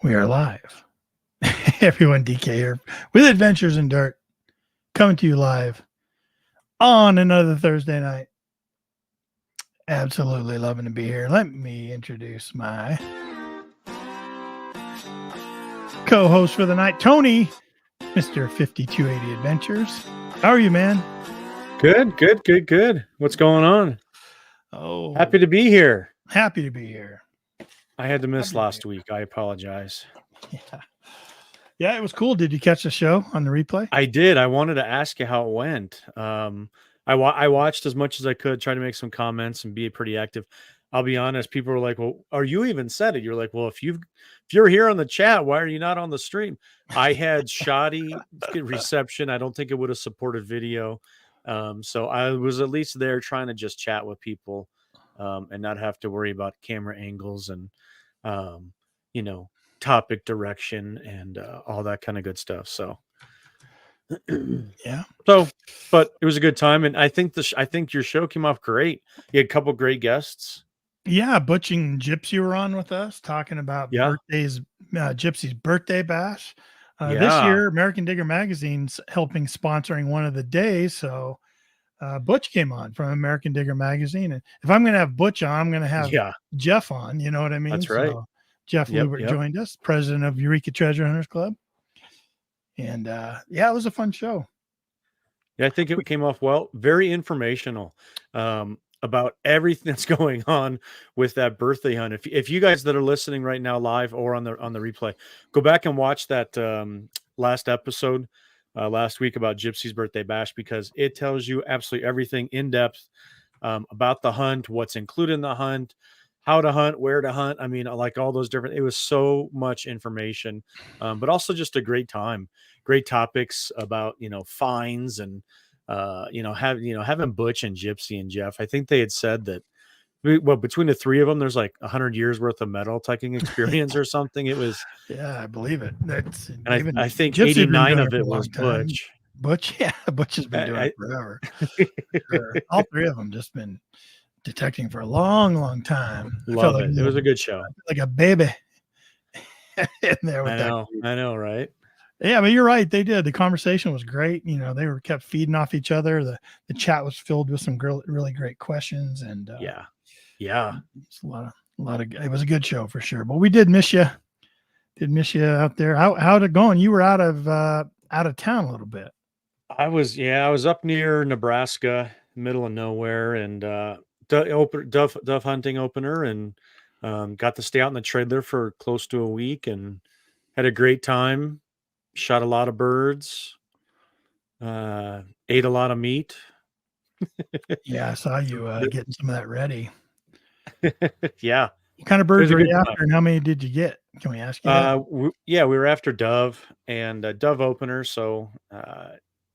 We are live. Everyone, DK here with Adventures in Dirt, coming to you live on another Thursday night. Absolutely loving to be here. Let me introduce my co-host for the night, Tony, Mr. 5280 Adventures. How are you, man? Good. What's going on? Oh, Happy to be here. Happy to be here. I had to miss last week. I apologize. Yeah, it was cool. Did you catch the show on the replay? I did. I wanted to ask you how it went. I watched as much as I could, try to make some comments and be pretty active. I'll be honest. People were like, "Well, are you even said it?" You're like, "Well, if you're here on the chat, why are you not on the stream?" I had shoddy reception. I don't think it would have supported video. So I was at least there trying to just chat with people and not have to worry about camera angles and topic direction and all that kind of good stuff. So yeah. But it was a good time, and I think I think your show came off great. You had a couple great guests. Yeah, Butch and Gypsy were on with us talking about birthdays, Gypsy's birthday bash. This year, American Digger Magazine's helping sponsoring one of the days. So Butch came on from American Digger Magazine. And if I'm going to have Butch on, I'm going to have Jeff on. You know what I mean? That's right. So Jeff Lubert joined us, president of Eureka Treasure Hunters Club. And it was a fun show. Yeah, I think it came off well. Very informational about everything that's going on with that birthday hunt. If you guys that are listening right now live or on the replay, go back and watch that last episode last week about Gypsy's birthday bash, because it tells you absolutely everything in depth about the hunt, what's included in the hunt, how to hunt, where to hunt. I mean, like all those different, it was so much information, but also just a great time, great topics about, finds and, having Butch and Gypsy and Jeff. I think they had said that, between the three of them, there's like 100 years worth of metal tucking experience or something. It was, I believe it. That's, and I think Gypsy 89 of it was Butch. Butch has been doing it forever. Sure. All three of them just been detecting for a long time. Love it. It was a good show. Like a baby in there with I know, right? Yeah, but you're right. They did. The conversation was great. They were kept feeding off each other. The chat was filled with some really great questions, and it's a lot of. It was a good show for sure. But we did miss you. Did miss you out there. How'd it going? You were out of town a little bit. I was up near Nebraska, middle of nowhere, and dove hunting opener, and got to stay out in the trailer for close to a week and had a great time. Shot a lot of birds, ate a lot of meat. Yeah, I saw you getting some of that ready. Yeah. What kind of birds were you after, and how many did you get? Can we ask you? We were after dove and dove opener. So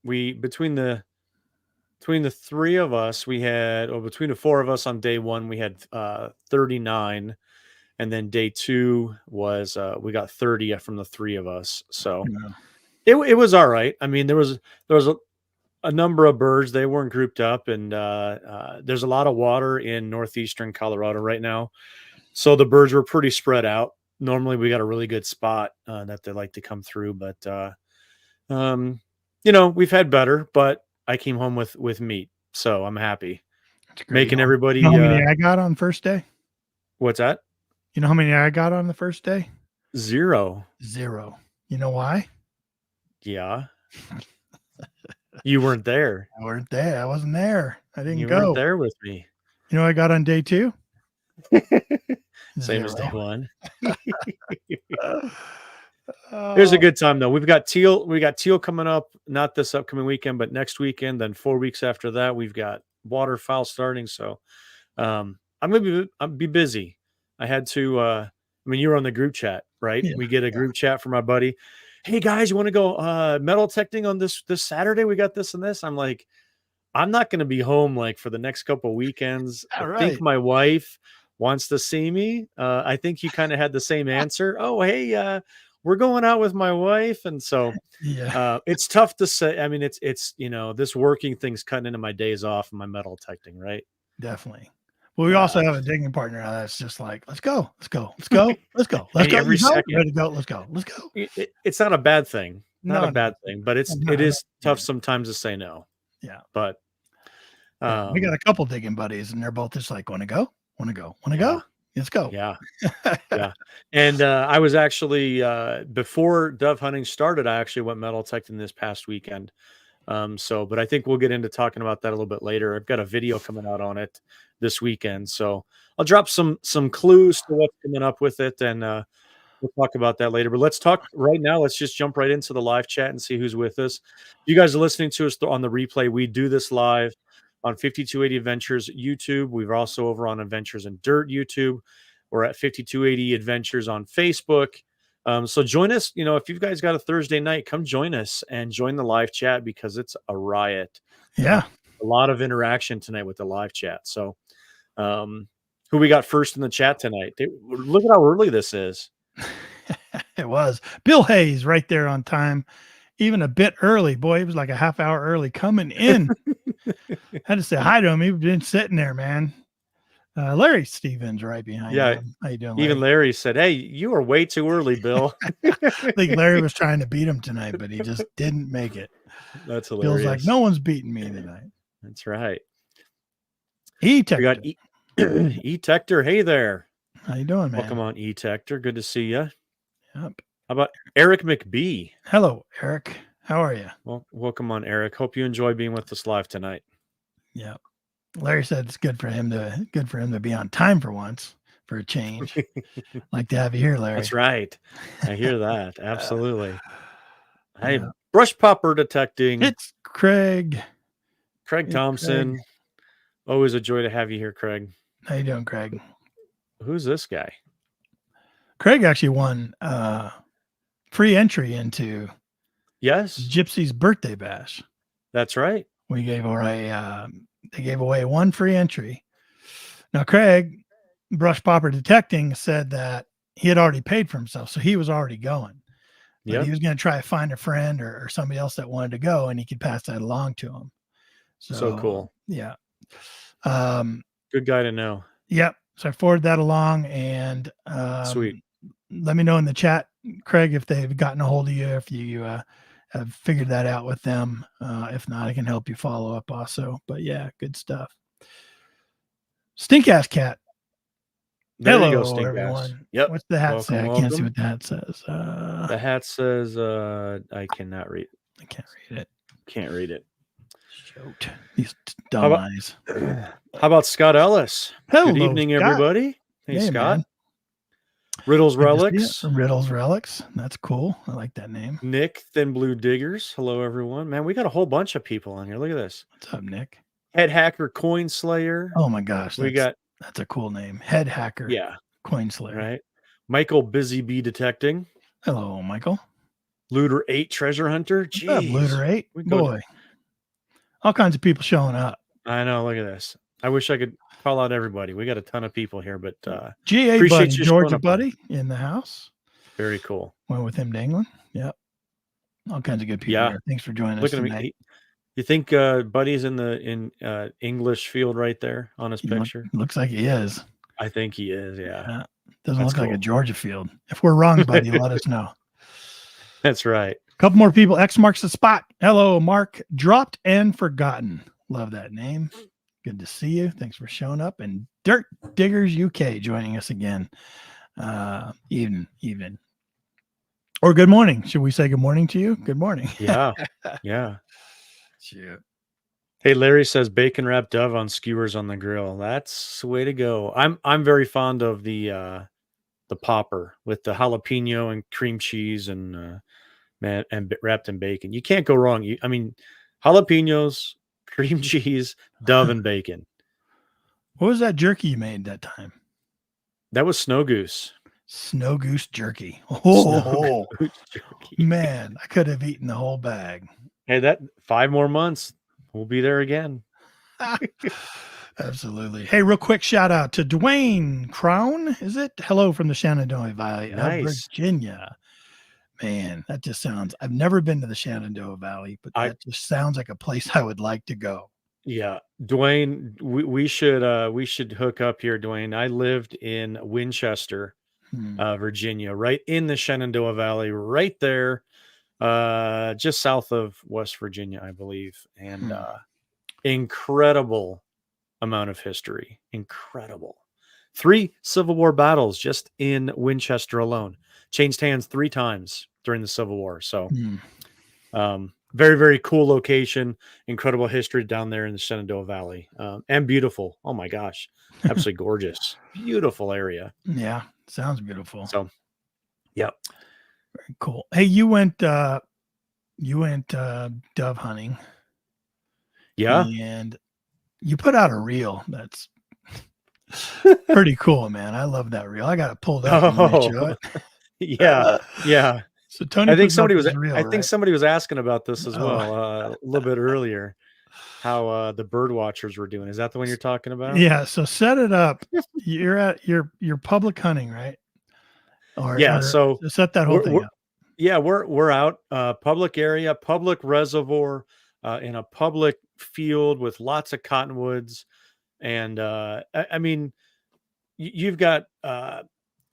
between the three of us, between the four of us on day one, we had 39. And then day two was we got 30 from the three of us. So it was all right. I mean, there was a number of birds. They weren't grouped up, and there's a lot of water in northeastern Colorado right now. So the birds were pretty spread out. Normally we got a really good spot that they like to come through, but we've had better, but I came home with meat. So I'm happy. Making everybody. You know how many I got on the first day? What's that? You know how many I got on the first day? Zero. You know why? Yeah. You weren't there. I weren't there. I wasn't there. I didn't go. You weren't there with me. You know what I got on day two? Same as day one. It was a good time though. We got teal coming up, not this upcoming weekend, but next weekend. Then 4 weeks after that, we've got waterfowl starting. So I'm be busy. I had to, you were on the group chat, right? Yeah, we get a group chat from my buddy. Hey guys, you want to go metal detecting on this Saturday? We got this and this. I'm like, I'm not going to be home like for the next couple of weekends. I think my wife wants to see me. I think you kind of had the same answer. Oh, hey, we're going out with my wife. And so it's tough to say. I mean, it's this working thing's cutting into my days off and my metal detecting, right? Definitely. Well, we also have a digging partner now that's just like, let's go. Let's go. Every second. Ready to go. Let's go. It's not a bad thing. Not a bad thing, but it is tough sometimes to say no. Yeah. But we got a couple digging buddies, and they're both just like, want to go? Go? Let's go. Yeah. Yeah. And I was actually before dove hunting started, I actually went metal detecting this past weekend. But I think we'll get into talking about that a little bit later. I've got a video coming out on it this weekend, so I'll drop some clues to what's coming up with it, and we'll talk about that later. But let's talk right now. Let's just jump right into the live chat and see who's with us. You guys are listening to us on the replay. We do this live on 5280 Adventures YouTube. We're also over on Adventures in Dirt YouTube. We're at 5280 Adventures on Facebook. So join us. If you guys got a Thursday night, come join us and join the live chat because it's a riot. Yeah. A lot of interaction tonight with the live chat. So who we got first in the chat tonight? Look at how early this is. It was Bill Hayes right there on time, even a bit early. Boy, it was like a half hour early coming in. Had to say hi to him. He's been sitting there, man. Larry Stevens right behind him. How you doing, Larry? Even Larry said, hey, you are way too early, Bill. I think Larry was trying to beat him tonight, but he just didn't make it. That's hilarious. Bill's like, no one's beating me tonight. That's right. E-Tector. We got E-Tector. Hey there. How you doing, man? Welcome on, E-Tector. Good to see you. Yep. How about Eric McBee? Hello, Eric. How are you? Well, welcome on, Eric. Hope you enjoy being with us live tonight. Yeah. Larry said it's good for him to be on time for once, for a change. Like to have you here, Larry. That's right. I hear that. Absolutely. Hey, brush popper detecting. It's Craig. Craig Thompson. Craig. Always a joy to have you here, Craig. How you doing, Craig? Who's this guy? Craig actually won free entry into Gypsy's birthday bash. That's right. We gave away they gave away one free entry. Now, Craig, Brush Popper Detecting, said that he had already paid for himself, so he was already going. Yeah, he was going to try to find a friend or somebody else that wanted to go, and he could pass that along to him. So cool. Yeah. Good guy to know. Yep. So I forwarded that along, and sweet. Let me know in the chat, Craig, if they've gotten a hold of you, if you have figured that out with them. If not, I can help you follow up also. But yeah, good stuff. Stink-ass cat. There Hello, you go, Stink-ass. everyone. Yep. What's the hat say? I can't see what the hat says. The hat says, I cannot read. I can't read it. Can't read it. Shoot. These dumb eyes. How about Scott Ellis? Hello, good evening, Scott. everybody. Hey, Scott. Man. Riddles Relics. Riddles Relics. That's cool. I like that name. Nick, Thin Blue Diggers. Hello, everyone. Man, we got a whole bunch of people on here. Look at this. What's up, Nick? Head Hacker Coin Slayer. Oh, my gosh. That's a cool name. Head Hacker. Yeah. Coin Slayer. Right. Michael Busy Bee Detecting. Hello, Michael. Looter 8 Treasure Hunter. Jeez. What's up, Looter 8? Boy. All kinds of people showing up. I know. Look at this. I wish I could call out everybody. We got a ton of people here, but GA buddy, Georgia buddy in the house. Very cool. Went with him to England. Yep. All kinds of good people here. Thanks for joining us tonight. You think Buddy's in English field right there on his picture? Looks like he is. I think he is, yeah. Doesn't look like a Georgia field. If we're wrong, Buddy, let us know. That's right. A couple more people. X marks the spot. Hello, Mark. Dropped and Forgotten. Love that name. Good to see you. Thanks for showing up. And Dirt Diggers UK joining us again. Even. Or good morning. Should we say good morning to you? Good morning. Yeah. Yeah. Shoot. Hey, Larry says bacon wrapped dove on skewers on the grill. That's the way to go. I'm very fond of the popper with the jalapeno and cream cheese and wrapped in bacon. You can't go wrong. Jalapenos, cream cheese, dove, and bacon. What was that jerky you made that time? That was snow goose. Snow goose jerky. Oh, goose jerky. Man, I could have eaten the whole bag. Hey, that 5 more months, we'll be there again. Absolutely. Hey, real quick shout out to Dwayne Crown. Is it? Hello from the Shenandoah Valley of Virginia. Man, that just sounds. I've never been to the Shenandoah Valley, but that just sounds like a place I would like to go. Yeah, Dwayne, we should hook up here, Dwayne. I lived in Winchester, Virginia, right in the Shenandoah Valley, right there, just south of West Virginia, I believe. And incredible amount of history. Incredible. 3 Civil War battles just in Winchester alone. Changed hands 3 times during the Civil War. So very, very cool location. Incredible history down there in the Shenandoah Valley. And beautiful. Oh my gosh. Absolutely gorgeous. Beautiful area. Yeah. Sounds beautiful. So, yep. Very cool. Hey, you went dove hunting. Yeah. And you put out a reel that's pretty cool, man. I love that reel. I got it pulled up. Oh, yeah. Yeah. So Tony, I think somebody was reel, somebody was asking about this as well a little bit earlier, how the bird watchers were doing. Is that the one you're talking about? Yeah. So set it up. You're at your public hunting, right? So set that whole thing up. Yeah, we're out public area, public reservoir, in a public field with lots of cottonwoods, and I mean, you've got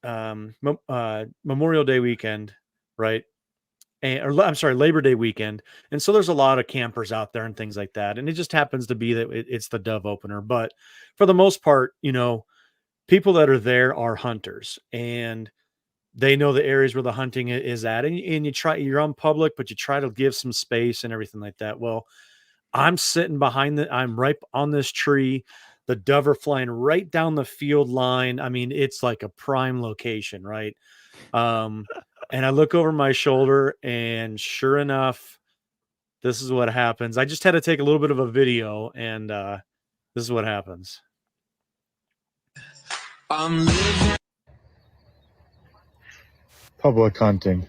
Memorial Day weekend, right? I'm sorry, Labor Day weekend. And so there's a lot of campers out there and things like that. And it just happens to be that it's the dove opener. But for the most part, people that are there are hunters, and they know the areas where the hunting is at. And you're on public, but you try to give some space and everything like that. Well, I'm sitting I'm right on this tree. The dove are flying right down the field line. I mean, it's like a prime location, right? And I look over my shoulder, and sure enough, this is what happens. I just had to take a little bit of a video, and this is what happens. Public hunting.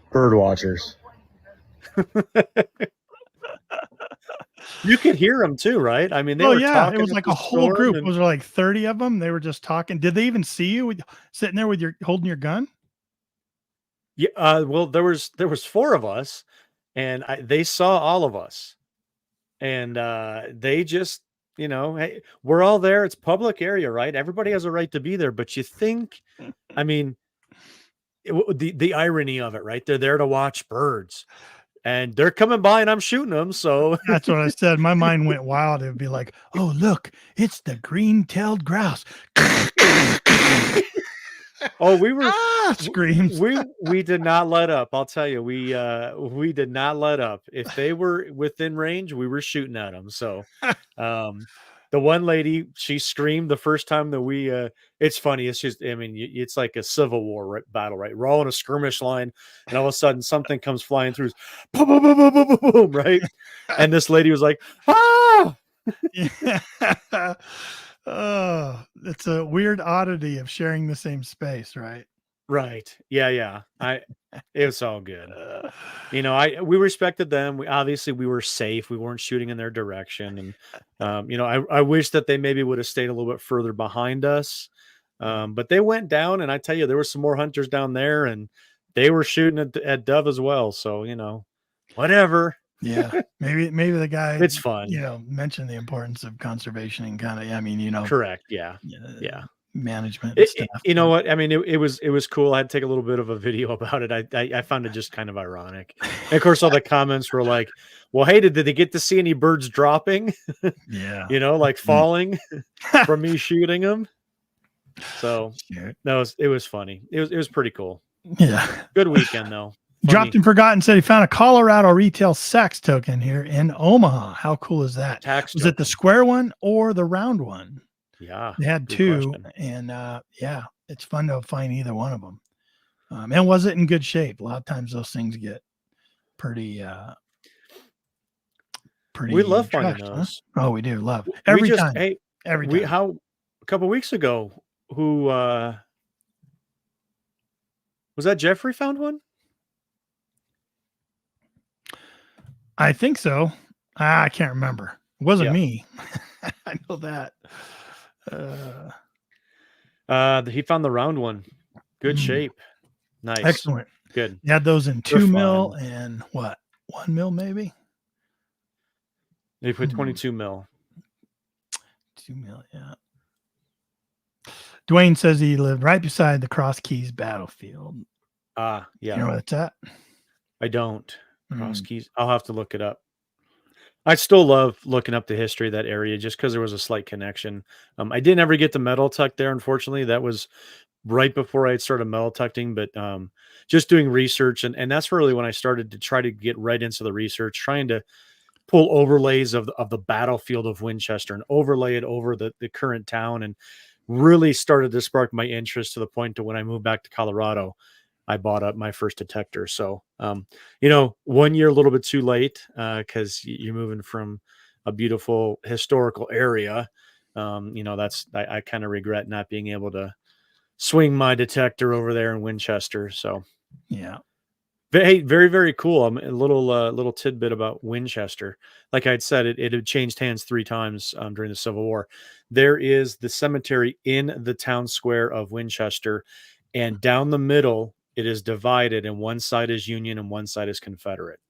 Bird watchers. You could hear them too, right? I mean, they were talking. It was like a whole group. Was there like 30 of them? They were just talking. Did they even see you sitting there with holding your gun? Yeah. Well, there was 4 of us, and they saw all of us, and they just, hey, we're all there. It's public area, right? Everybody has a right to be there. But you think, I mean, the irony of it, right? They're there to watch birds, and they're coming by, and I'm shooting them. So that's what I said. My mind went wild. It would be like, oh, look, it's the green-tailed grouse. Oh, we were screams. We did not let up. I'll tell you, we did not let up. If they were within range, we were shooting at them. So, the one lady, she screamed the first time that it's funny. It's just, I mean, it's like a Civil War battle, right? We're all in a skirmish line, and all of a sudden something comes flying through, boom, boom, boom, boom, boom, boom, boom, right? And this lady was like, ah! Yeah. Oh, it's a weird oddity of sharing the same space, right? Right. Yeah. It was all good. We respected them. We were safe. We weren't shooting in their direction. And, I wish that they maybe would have stayed a little bit further behind us. But they went down, and I tell you, there were some more hunters down there, and they were shooting at dove as well. So, whatever. Yeah. Maybe the guy, it's fun, mentioned the importance of conservation and kind of, correct. Yeah. Management and stuff. You know what? I mean, it was cool. I had to take a little bit of a video about it. I found it just kind of ironic. And of course, all the comments were like, well, hey, did they get to see any birds dropping? Yeah. Like falling from me shooting them. So no, it was funny. It was pretty cool. Yeah. Good weekend though. Dropped and forgot and said he found a Colorado retail sax token here in Omaha. How cool is that? Was it the square one or the round one? Yeah. They had 2 question. And it's fun to find either one of them. And was it in good shape? A lot of times those things get pretty we love finding those. Huh? Oh, we do love every time. Hey, every time. How a couple weeks ago, who was that? Jeffrey found one? I think so. I can't remember. It wasn't me. I know that. He found the round one. Good shape. Nice. Excellent. Good. You had those in 2 mil and what? 1 mil maybe? They put 22 mil. 2 mil, yeah. Dwayne says he lived right beside the Cross Keys battlefield. Yeah. You know where it's at? I don't. Cross Keys. I'll have to look it up. I still love looking up the history of that area just because there was a slight connection. I didn't ever get to metal tuck there, unfortunately. That was right before I had started metal tucking, but just doing research. And that's really when I started to try to get right into the research, trying to pull overlays of the battlefield of Winchester and overlay it over the current town, and really started to spark my interest to the point to when I moved back to Colorado, I bought up my first detector. So, 1 year a little bit too late because you're moving from a beautiful historical area. I kind of regret not being able to swing my detector over there in Winchester. So, yeah. Hey, very, very cool. A little tidbit about Winchester. Like I'd said, it had changed hands 3 times during the Civil War. There is the cemetery in the town square of Winchester, and down the middle, it is divided, and one side is Union and one side is Confederate.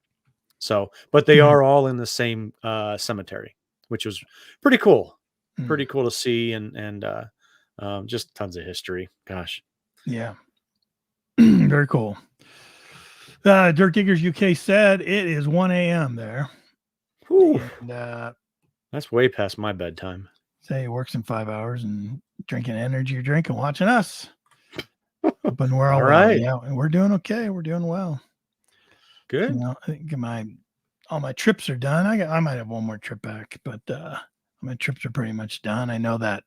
So, but they are all in the same cemetery, which was pretty cool. Pretty cool to see, and just tons of history. Gosh. Yeah. Very cool. Dirt Diggers UK said it is 1 a.m. there. And, that's way past my bedtime. Say he works in 5 hours and drinking energy drink and watching us. Hoping we're all right. Well. Yeah, and we're doing okay. We're doing well. Good. I think all my trips are done. I might have one more trip back, but my trips are pretty much done. I know that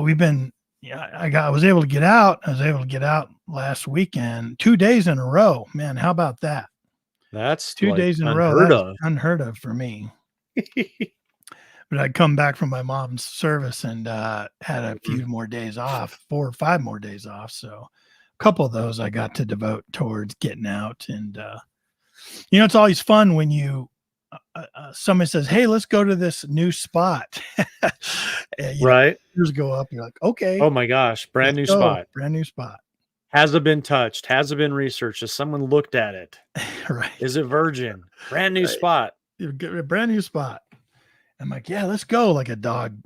we've been. Yeah, I was able to get out. I was able to get out last weekend, 2 days in a row. Man, how about that? That's 2 days in a row. That's unheard of for me. But I'd come back from my mom's service and had a few more days off, 4 or 5 more days off. So a couple of those I got to devote towards getting out. And, it's always fun when somebody says, hey, let's go to this new spot. Right. Years go up. You're like, okay. Oh my gosh. Brand new spot. Brand new spot. Has it been touched? Has it been researched? Has someone looked at it? Right. Is it virgin? Brand new spot. A brand new spot. I'm like, yeah, let's go. Like a dog,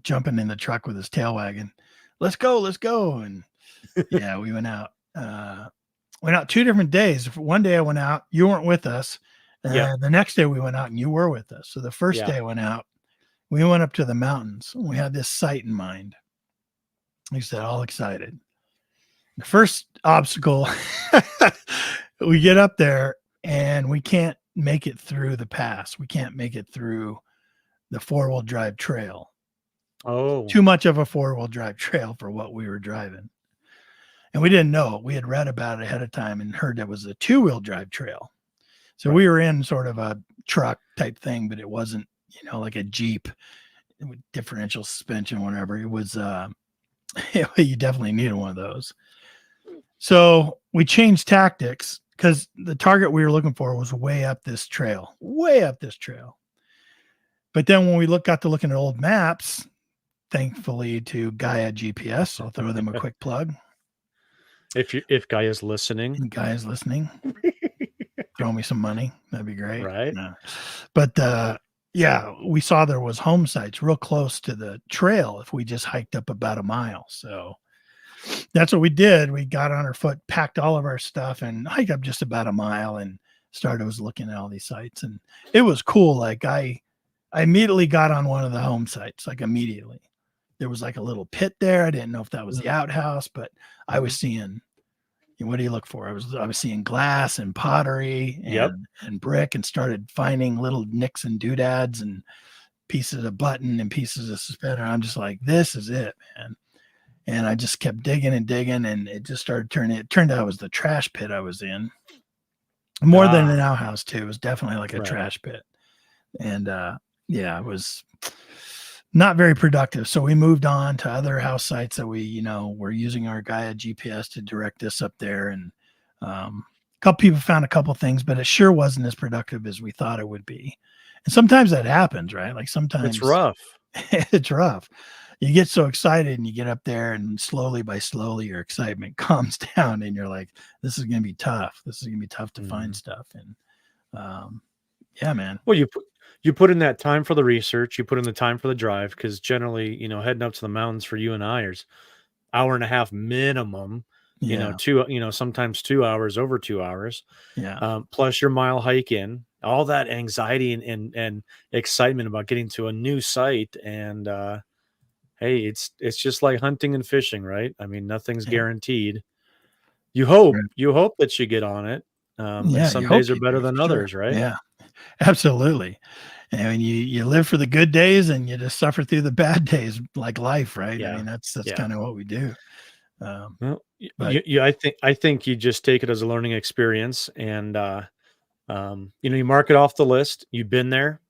jumping in the truck with his tail wagging. Let's go. And yeah, we went out. Went out 2 different days. One day I went out. You weren't with us. The next day we went out and you were with us. So the first day I went out, we went up to the mountains. We had this site in mind. We said, all excited. The first obstacle, we get up there and we can't make it through the pass. We can't make it through the 4-wheel drive trail. Oh, too much of a 4-wheel drive trail for what we were driving. And we didn't know it. We had read about it ahead of time and heard it was a 2-wheel drive trail. So we were in sort of a truck type thing, but it wasn't, like a Jeep with differential suspension, whatever. It was, you definitely needed one of those. So we changed tactics because the target we were looking for was way up this trail. But then when we got to looking at old maps, thankfully to Gaia GPS, I'll throw them a quick plug. If Gaia's listening. And Gaia's listening. Throw me some money. That'd be great. Right. No. But we saw there was home sites real close to the trail if we just hiked up about a mile. So that's what we did. We got on our foot, packed all of our stuff and hiked up just about a mile and was looking at all these sites. And it was cool. Like I immediately got on one of the home sites, like immediately. There was like a little pit there. I didn't know if that was the outhouse, but I was seeing, what do you look for? I was seeing glass and pottery and brick, and started finding little nicks and doodads and pieces of button and pieces of suspender. I'm just like, this is it, man. And I just kept digging and digging, and it just started turning. It turned out it was the trash pit I was in. More than an outhouse too. It was definitely like a trash pit. And it was not very productive. So we moved on to other house sites that we, were using our Gaia GPS to direct us up there. And a couple people found a couple things, but it sure wasn't as productive as we thought it would be. And sometimes that happens, right? Like sometimes it's rough. It's rough. you get so excited and you get up there, and slowly your excitement calms down, and you're like, this is going to be tough. This is going to be tough to find stuff. And yeah, man. Well, you put in that time for the research, you put in the time for the drive, because generally, heading up to the mountains for you and I is hour and a half minimum. Yeah. Sometimes 2 hours, over 2 hours. Yeah. Plus your mile hike in, all that anxiety and excitement about getting to a new site. And hey, it's just like hunting and fishing, right? I mean, nothing's guaranteed. You hope that you get on it. And some days are better than others, right? Yeah, absolutely. And I mean, you live for the good days and you just suffer through the bad days, like life, right? Yeah. I mean, that's kind of what we do. Well, I think you just take it as a learning experience, and you mark it off the list. You've been there,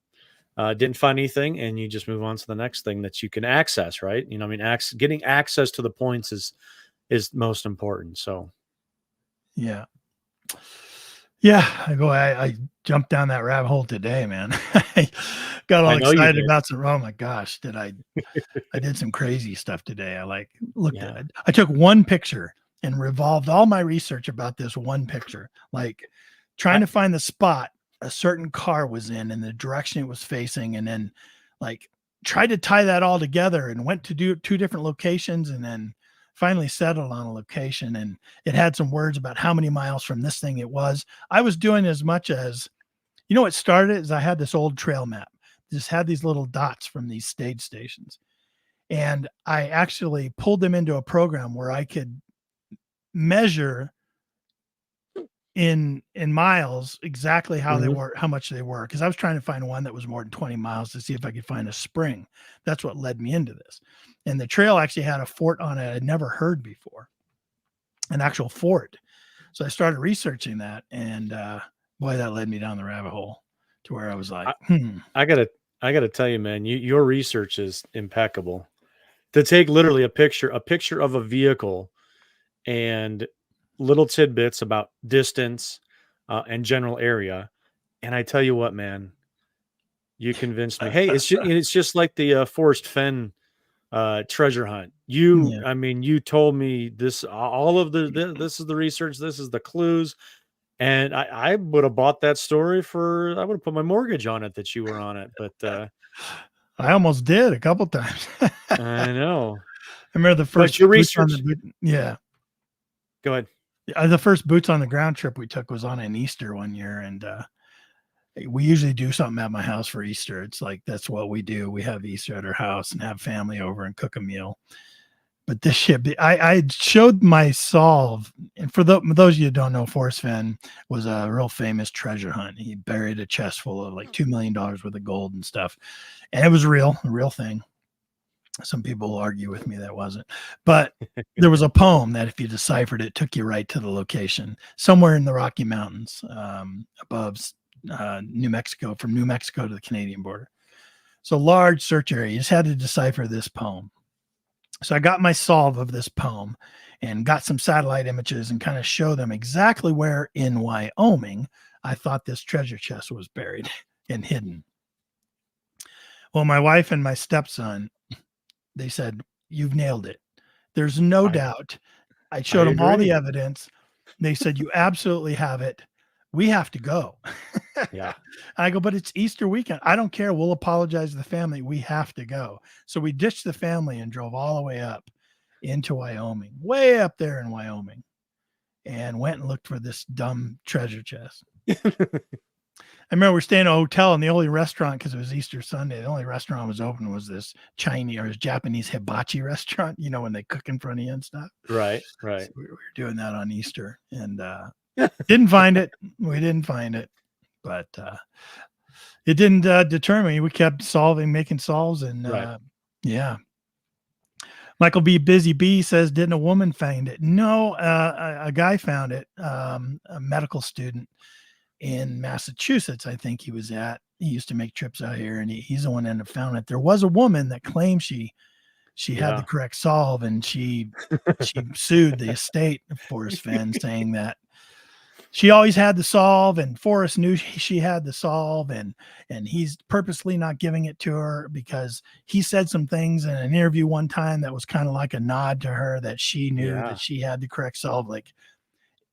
didn't find anything, and you just move on to the next thing that you can access, right? Getting access to the points is most important. So, yeah. I jumped down that rabbit hole today, man. I got all excited about some. Oh my gosh, I did some crazy stuff today. I looked at it. I took one picture and revolved all my research about this one picture, like trying to find the spot a certain car was in and the direction it was facing, and then like tried to tie that all together, and went to do 2 different locations, and then finally settled on a location, and it had some words about how many miles from this thing it was. I was doing as much as, what started is I had this old trail map, just had these little dots from these stage stations. And I actually pulled them into a program where I could measure in miles exactly how they were, how much they were. Cause I was trying to find one that was more than 20 miles to see if I could find a spring. That's what led me into this. And the trail actually had a fort on it I'd never heard before, an actual fort. So I started researching that, and boy, that led me down the rabbit hole to where I was like, I gotta tell you, man, your research is impeccable. To take literally a picture of a vehicle and little tidbits about distance and general area. And I tell you what, man, you convinced me. Hey, it's just like the Forrest Fenn treasure hunt. I mean, you told me this, this is the research, this is the clues. And I would have bought that story I would have put my mortgage on it that you were on it. But I almost did a couple times. I know. I remember the first your research. Go ahead. The first boots on the ground trip we took was on an Easter one year, and we usually do something at my house for Easter. It's like that's what we do. We have Easter at our house and have family over and cook a meal. But this shit, I showed my solve, and for those of you who don't know, Forrest Fenn was a real famous treasure hunt. He buried a chest full of like $2 million worth of gold and stuff, and it was a real thing. Some people will argue with me that wasn't, but there was a poem that if you deciphered it, took you right to the location somewhere in the Rocky Mountains, above New Mexico, from New Mexico to the Canadian border. So large search area. You just had to decipher this poem. So I got my solve of this poem and got some satellite images and kind of show them exactly where in Wyoming I thought this treasure chest was buried and hidden. Well, my wife and my stepson, they said, "You've nailed it. There's no doubt." I showed them all the evidence. They said, "You absolutely have it. We have to go." Yeah. I go, "But it's Easter weekend. I don't care. We'll apologize to the family. We have to go." So we ditched the family and drove all the way up into Wyoming, way up there in Wyoming, and went and looked for this dumb treasure chest. I remember we're staying in a hotel, and the only restaurant, because it was Easter Sunday, the only restaurant was open was this Chinese or Japanese hibachi restaurant, when they cook in front of you and stuff. Right. So we were doing that on Easter, and didn't find it. We didn't find it, but it didn't deter me. We kept making solves, and yeah. Michael B. Busy B says, "Didn't a woman find it?" No, a guy found it, a medical student in Massachusetts, I think he was at. He used to make trips out here, and he's the one that found it. There was a woman that claimed she had the correct solve, and she sued the estate of Forrest Fenn, saying that she always had the solve, and Forrest knew she had the solve, and he's purposely not giving it to her because he said some things in an interview one time that was kind of like a nod to her that she knew that she had the correct solve. Like,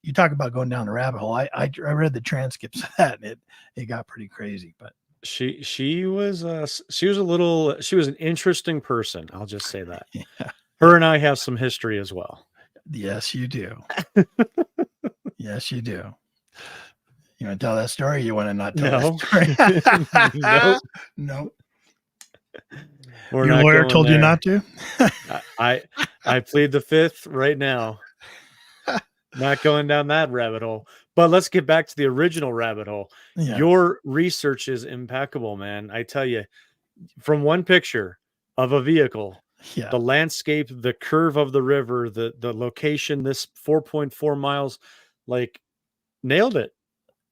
you talk about going down the rabbit hole. I read the transcripts of that, and it got pretty crazy. But she was an interesting person. I'll just say that. Yeah. Her and I have some history as well. Yes, you do. Yes, you do. You want to tell that story? You want to not tell that story? Nope. Your lawyer told you not to? I plead the fifth right now. Not going down that rabbit hole. But let's get back to the original rabbit hole. Yeah. Your research is impeccable, man. I tell you, from one picture of a vehicle, the landscape, the curve of the river, the location, this 4.4 miles, like, nailed it.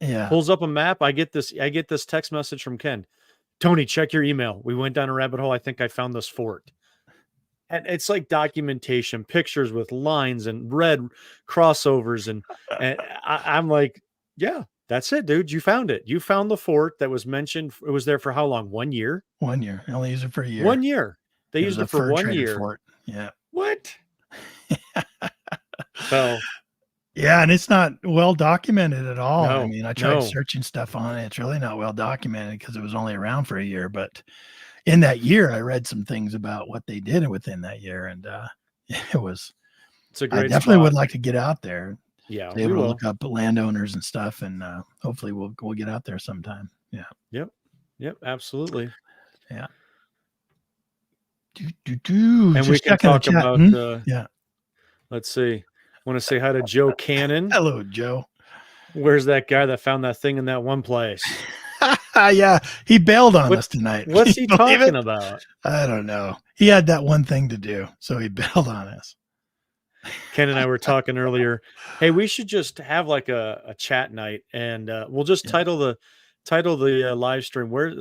Yeah. Pulls up a map. I get this text message from Ken. Tony, check your email. We went down a rabbit hole. I think I found this fort. And it's like documentation, pictures with lines and red crossovers. And I'm like, yeah, that's it, dude. You found it. You found the fort that was mentioned. It was there for how long? 1 year? 1 year. I only used it for a year. 1 year. They used it for 1 year. Fort. Yeah. What? So, yeah, and it's not well documented at all. No, I mean, I tried searching stuff on it. It's really not well documented because it was only around for a year. But in that year, I read some things about what they did within that year, and it's a great. I definitely would like to get out there. Yeah, we will look up landowners and stuff, and hopefully we'll get out there sometime. Yeah. Yep. Absolutely. Yeah. And we can talk about. Let's see. Want to say hi to Joe Cannon. Hello, Joe. Where's that guy that found that thing in that one place? Yeah, he bailed on us tonight. What's he talking about? I don't know. He had that one thing to do, so he bailed on us. Ken and I were talking earlier. Hey, we should just have like a chat night, and we'll just title the live stream. Where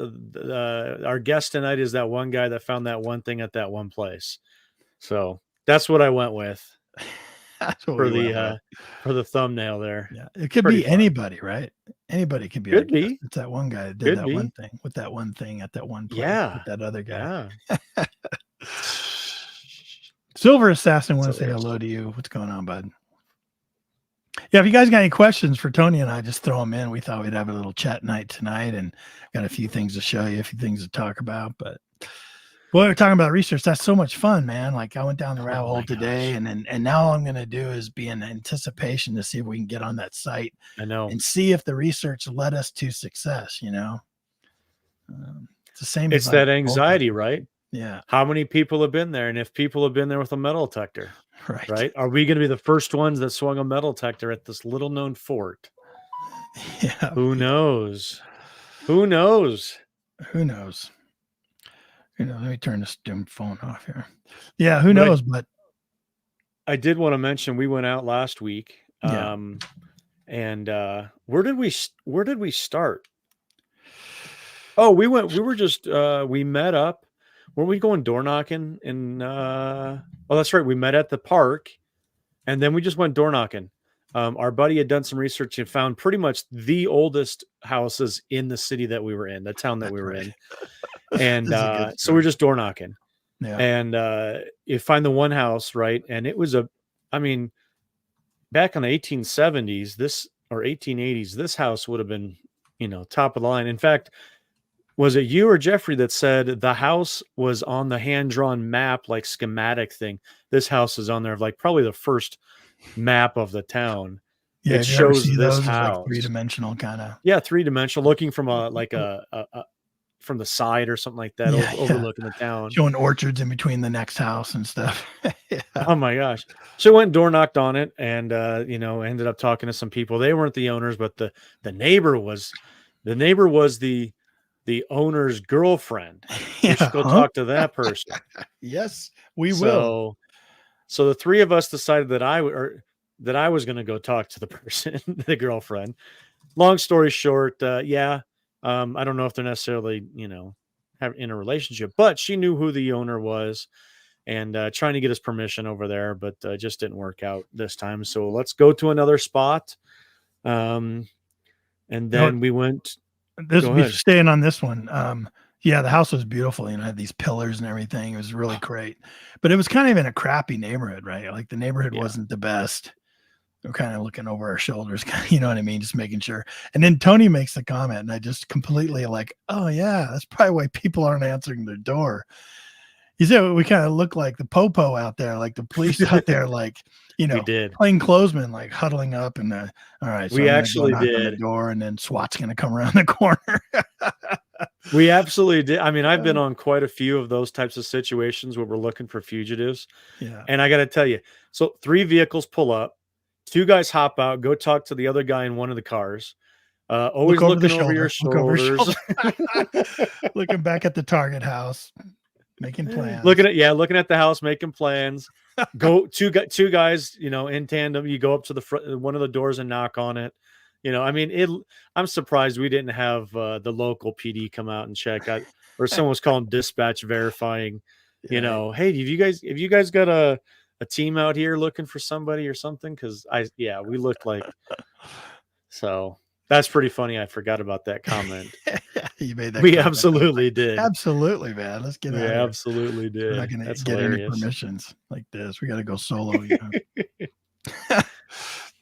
our guest tonight is that one guy that found that one thing at that one place. So that's what I went with. For the thumbnail there. Yeah, it could be anybody, right? Anybody could be. Could be. It's that one guy that did that one thing with that one thing at that one place. Yeah, with that other guy. Yeah. Silver Assassin wants to say hello to you. What's going on, bud? Yeah, if you guys got any questions for Tony and I, just throw them in. We thought we'd have a little chat night tonight, and got a few things to show you, a few things to talk about. But we're talking about research. That's so much fun, man. Like, I went down the rabbit hole today, and now all I'm going to do is be in anticipation to see if we can get on that site. I know, and see if the research led us to success. You know, it's the same. It's that anxiety, right? Yeah. How many people have been there, and if people have been there with a metal detector, right? Are we going to be the first ones that swung a metal detector at this little known fort? Yeah. Who knows? Who knows? Who knows? Let me turn this dim phone off here. Yeah, who knows? But I did want to mention we went out last week. And where did we start? Oh, we met up. Were we going door knocking? That's right. We met at the park, and then we just went door knocking. Our buddy had done some research and found pretty much the oldest houses in the city that we were in, the town that we were in. And so we're just door knocking. Yeah. And you find the one house, right? And it was back in the 1870s, or 1880s, this house would have been, top of the line. In fact, was it you or Jeffrey that said the house was on the hand-drawn map, like schematic thing? This house is on there, like probably the first map of the town. Yeah, it shows this house, like three-dimensional kind of. Yeah, three-dimensional, looking from from the side or something like that, overlooking the town, showing orchards in between the next house and stuff. Yeah. Oh my gosh! So I went and door knocked on it, and ended up talking to some people. They weren't the owners, but the neighbor was. The neighbor was the owner's girlfriend. We should go talk to that person. Yes, we will. So the three of us decided that I was going to go talk to the person, the girlfriend. Long story short, I don't know if they're necessarily, in a relationship, but she knew who the owner was, and trying to get his permission over there, but just didn't work out this time. So let's go to another spot. And No, then we went. this Go be ahead. staying on this one. Yeah, the house was beautiful. You know, had these pillars and everything. It was really great, but it was kind of in a crappy neighborhood, right? Like the neighborhood wasn't the best. We're kind of looking over our shoulders, you know what I mean? Just making sure. And then Tony makes the comment, and I just completely like, oh yeah, that's probably why people aren't answering their door. He said we kind of look like the popo out there, like the police out there, like, you know, We did. plain clothesmen, like huddling up and all right, so We I'm actually gonna go knock on the did. door, and then SWAT's gonna come around the corner. We absolutely did. I mean, I've been on quite a few of those types of situations where we're looking for fugitives. Yeah. And I got to tell you, so 3 vehicles pull up, 2 guys hop out, go talk to the other guy in one of the cars. Always looking over your shoulders. Looking back at the target house, making plans. Looking at the house, making plans. Go two guys, you know, in tandem. You go up to the front, one of the doors, and knock on it. You know, I mean, I'm surprised we didn't have the local PD come out and check out, or someone was calling dispatch verifying. You know, hey, have you guys got a team out here looking for somebody or something? Because we looked like. So that's pretty funny. I forgot about that comment. You made that. We comment. absolutely did. Absolutely, man. Let's get out. We of absolutely did. We're not going to get any permissions like this. We got to go solo. You know?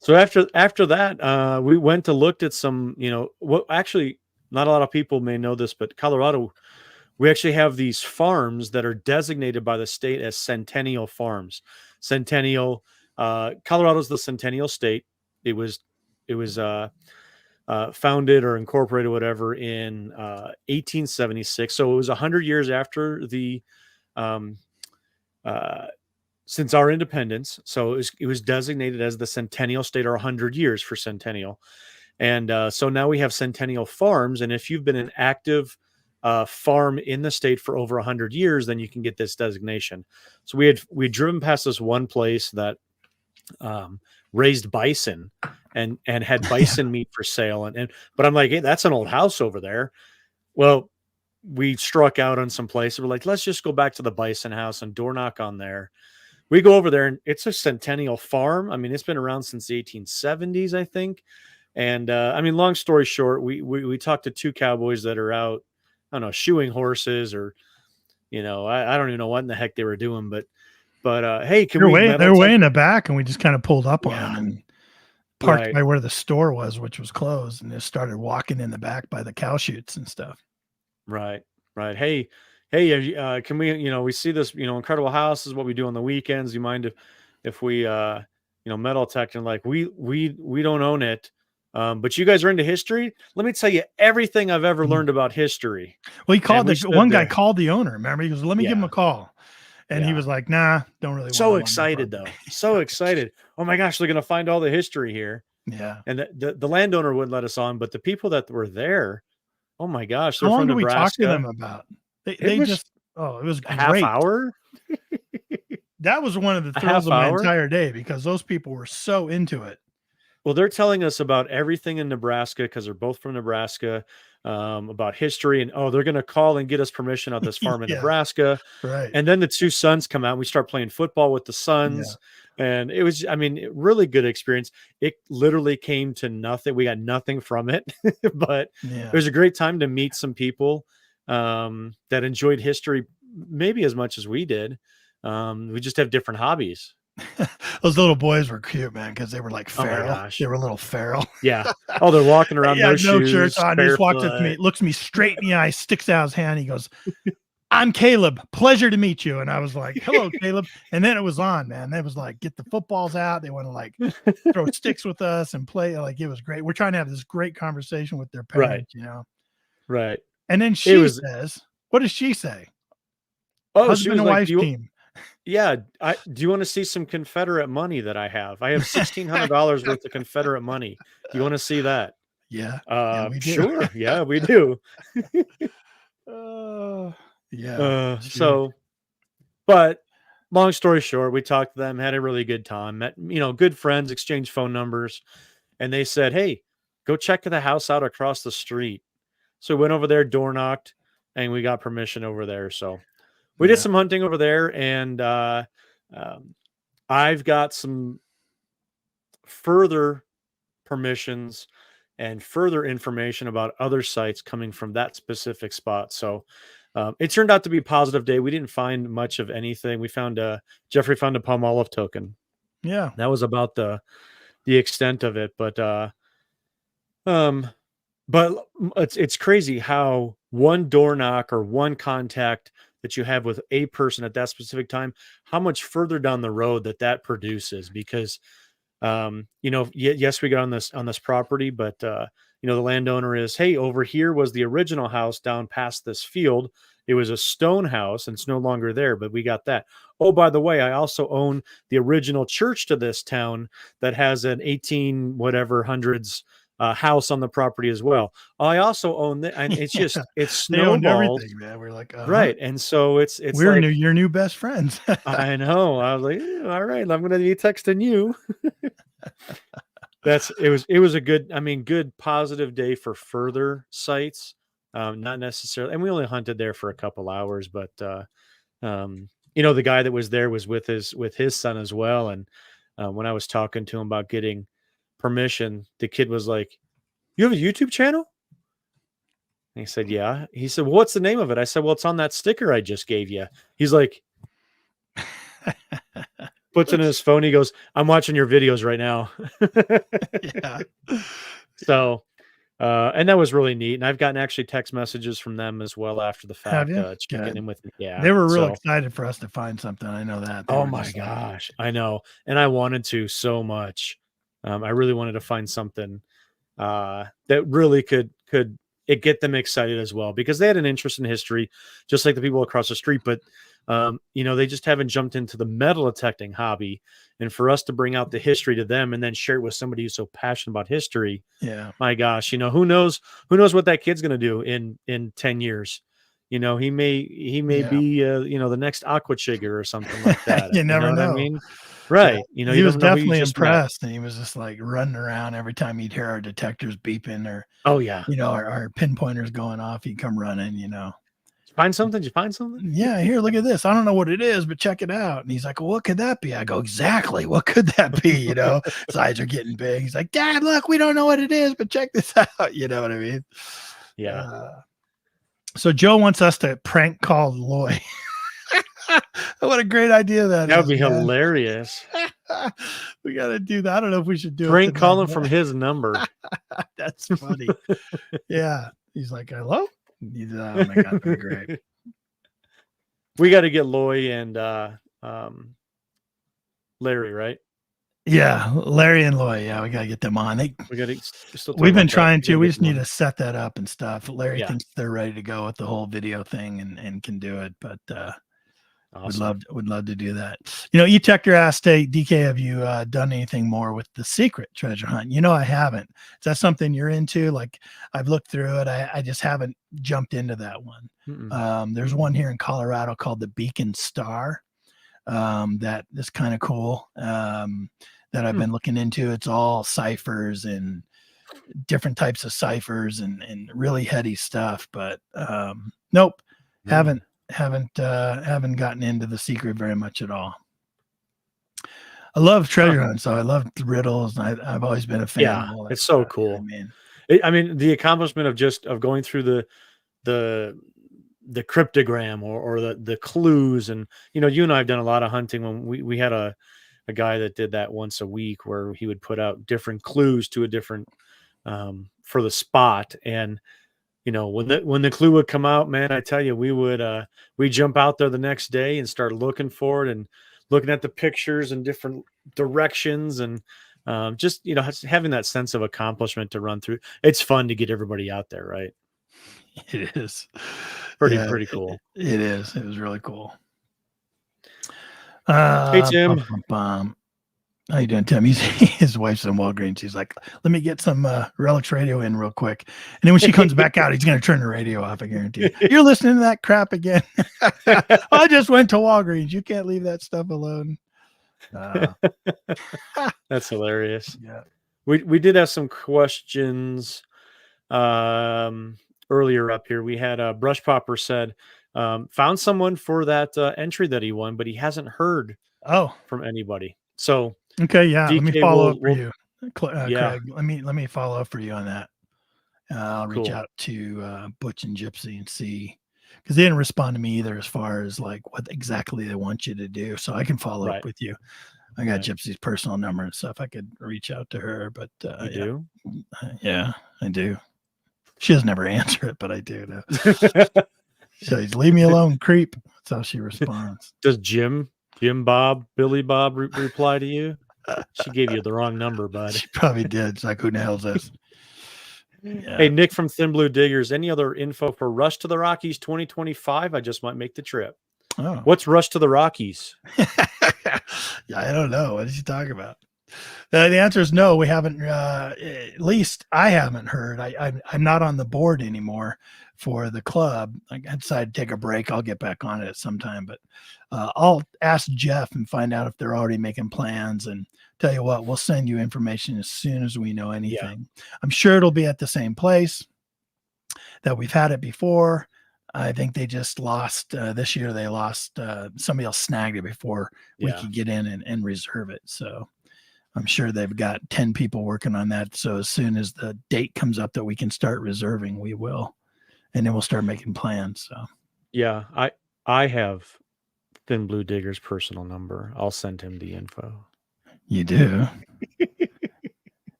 So after that, we went to looked at some, you know, what actually not a lot of people may know this, but Colorado, we actually have these farms that are designated by the state as Centennial Farms. Centennial, Colorado's the Centennial state. It was founded or incorporated, whatever, in 1876. So it was 100 years after the since our independence. So it was designated as the Centennial State, or 100 years for Centennial. And so now we have Centennial Farms. And if you've been an active farm in the state for over 100 years, then you can get this designation. So we'd driven past this one place that raised bison and had bison meat for sale. But I'm like, hey, that's an old house over there. Well, we struck out on some place. We're like, let's just go back to the bison house and door knock on there. We go over there, and it's a Centennial farm. I mean, it's been around since the 1870s, I think. And I mean, long story short, we talked to 2 cowboys that are out, I don't know, shoeing horses, or, you know, I don't even know what in the heck they were doing, but hey, they're way in the back, and we just kind of pulled up on them and parked by where the store was, which was closed, and just started walking in the back by the cow chutes and stuff. Right. Hey, can we, you know, we see this, you know, incredible house. This is what we do on the weekends. You mind if we, you know, metal tech, and like, we don't own it. But you guys are into history. Let me tell you everything I've ever learned about history. Well, he called one guy called the owner. Remember, he goes, let me give him a call. And he was like, nah, don't really want so excited though. So excited. Oh my gosh, they're going to find all the history here. Yeah. And the landowner wouldn't let us on, but the people that were there, oh my gosh, they're from Nebraska. How long did we talk to them about? It was a half hour. That was one of the thrills of my entire day, because those people were so into it. Well, they're telling us about everything in Nebraska, because they're both from Nebraska, about history, and they're going to call and get us permission at this farm in Nebraska. Right. And then the 2 sons come out, and we start playing football with the sons. And it was, I mean, really good experience. It literally came to nothing. We got nothing from it, but it was a great time to meet some people that enjoyed history maybe as much as we did. We just have different hobbies. Those little boys were cute, man, because they were like feral. They were a little feral. Yeah. Oh, they're walking around no shoes, shirts on. He just walks up to me, looks me straight in the eye, sticks out his hand. He goes, I'm Caleb. Pleasure to meet you. And I was like, hello, Caleb. And then it was on, man. They was like, get the footballs out. They want to like throw sticks with us and play. Like, it was great. We're trying to have this great conversation with their parents, you know? Right. And then she says, what does she say? Oh, husband and wife team. Yeah. Do you want to see some Confederate money that I have? I have $1,600 worth of Confederate money. Do you want to see that? Yeah. We do. Sure. Yeah, we do. So, but long story short, we talked to them, had a really good time, met, you know, good friends, exchanged phone numbers, and they said, hey, go check the house out across the street. So we went over there, door knocked, and we got permission over there. So we did some hunting over there, and I've got some further permissions and further information about other sites coming from that specific spot. So it turned out to be a positive day. We didn't find much of anything. We found Jeffrey found a Palmolive token. Yeah. That was about the extent of it. But it's crazy how one door knock or one contact that you have with a person at that specific time, how much further down the road that produces. Because yes, we got on this property, but the landowner is, hey, over here was the original house down past this field. It was a stone house and it's no longer there, but we got that. Oh, by the way, I also own the original church to this town that has an 18 whatever hundreds house on the property as well. I also own that, and it's just it's snowballed. Everything, man. We're like, right, and so it's we're like, your new best friends. I know. I was like, all right, I'm going to be texting you. It was a good positive day for further sites. Not necessarily, and we only hunted there for a couple hours, but the guy that was there was with his son as well. And when I was talking to him about getting permission, the kid was like, "You have a YouTube channel?" And he said, "Yeah." He said, "Well, what's the name of it?" I said, "Well, it's on that sticker I just gave you." He's like, puts it in his phone. He goes, "I'm watching your videos right now." Yeah. So, and that was really neat. And I've gotten actually text messages from them as well after the fact. Checking in with me. Yeah, they were real excited for us to find something. I know that. Oh my gosh, I know, and I wanted to so much. I really wanted to find something that really could get them excited as well, because they had an interest in history, just like the people across the street. But they just haven't jumped into the metal detecting hobby, and for us to bring out the history to them and then share it with somebody who's so passionate about history. Yeah, my gosh, who knows what that kid's going to do in 10 years. He may be the next Aquachigger or something like that. You never know. What I mean? Right. Yeah. He was definitely impressed, and he was just like running around every time he'd hear our detectors beeping or our pinpointers going off. He'd come running. Find something? Did you find something? Yeah, here, look at this. I don't know what it is, but check it out. And he's like, well, what could that be? I go, exactly. What could that be? His eyes are getting big. He's like, Dad, look, we don't know what it is, but check this out. You know what I mean? Yeah. So Joe wants us to prank call Loy. What a great idea that would be hilarious. We got to do that. I don't know if we should do prank call him from his number. That's funny. Yeah. He's like, hello? Oh my God, that'd be great. We got to get Loy and Larry, right? Yeah, Larry and Loy. Yeah, we got to get them on. We've been trying to. We just need to set that up and stuff. Larry thinks they're ready to go with the whole video thing and can do it, but awesome. Would love to do that. E-Tector asked, hey, DK, have you done anything more with the secret treasure hunt? I haven't. Is that something you're into? Like, I've looked through it. I just haven't jumped into that one. There's one here in Colorado called the Beacon Star. That is kind of cool. That I've been looking into. It's all ciphers and different types of ciphers and really heady stuff. But nope, haven't gotten into the secret very much at all. I love treasure hunts, so I love riddles. I've always been a fan. Yeah, of all that it's so stuff, cool. I mean, the accomplishment of going through the cryptogram or the clues, and you and I have done a lot of hunting. When we had a guy that did that once a week, where he would put out different clues to a different for the spot. And when the clue would come out, man, I tell you, we jump out there the next day and start looking for it and looking at the pictures and different directions, and just having that sense of accomplishment to run through. It's fun to get everybody out there, right? It is pretty cool. It is. It was really cool. Hey, Tim. How you doing, Tim? His wife's in Walgreens. She's like, let me get some RELICS radio in real quick. And then when she comes back out, he's going to turn the radio off, I guarantee you. You're listening to that crap again. I just went to Walgreens. You can't leave that stuff alone. That's hilarious. Yeah. We did have some questions earlier up here. We had Brush Popper said, found someone for that entry that he won, but he hasn't heard from anybody. So okay, yeah, let me follow up for you. Craig, let me follow up for you on that. I'll reach Cool. out to Butch and Gypsy and see, because they didn't respond to me either as far as like what exactly they want you to do. So I can follow up with you. I got Gypsy's personal number and stuff. I could reach out to her, but you do? Yeah, I do. She doesn't ever answer it, but I do. She says, "Leave me alone, creep." That's how she responds. Does Jim Bob, Billy Bob reply to you? She gave you the wrong number, bud. She probably did. It's like, who the hell is this? Yeah. Hey, Nick from Thin Blue Diggers. Any other info for Rush to the Rockies 2025? I just might make the trip. Oh. What's Rush to the Rockies? Yeah, I don't know. What did you talk about? The answer is no. We haven't. At least I haven't heard. I'm not on the board anymore for the club. I decided to take a break. I'll get back on it at some time, but I'll ask Jeff and find out if they're already making plans. And tell you what, we'll send you information as soon as we know anything. Yeah. I'm sure it'll be at the same place that we've had it before. I think they just lost this year. They lost, somebody else snagged it before we could get in and reserve it. So I'm sure they've got 10 people working on that. So as soon as the date comes up that we can start reserving, we will, and then we'll start making plans. So yeah, I have Thin Blue Digger's personal number. I'll send him the info. You do?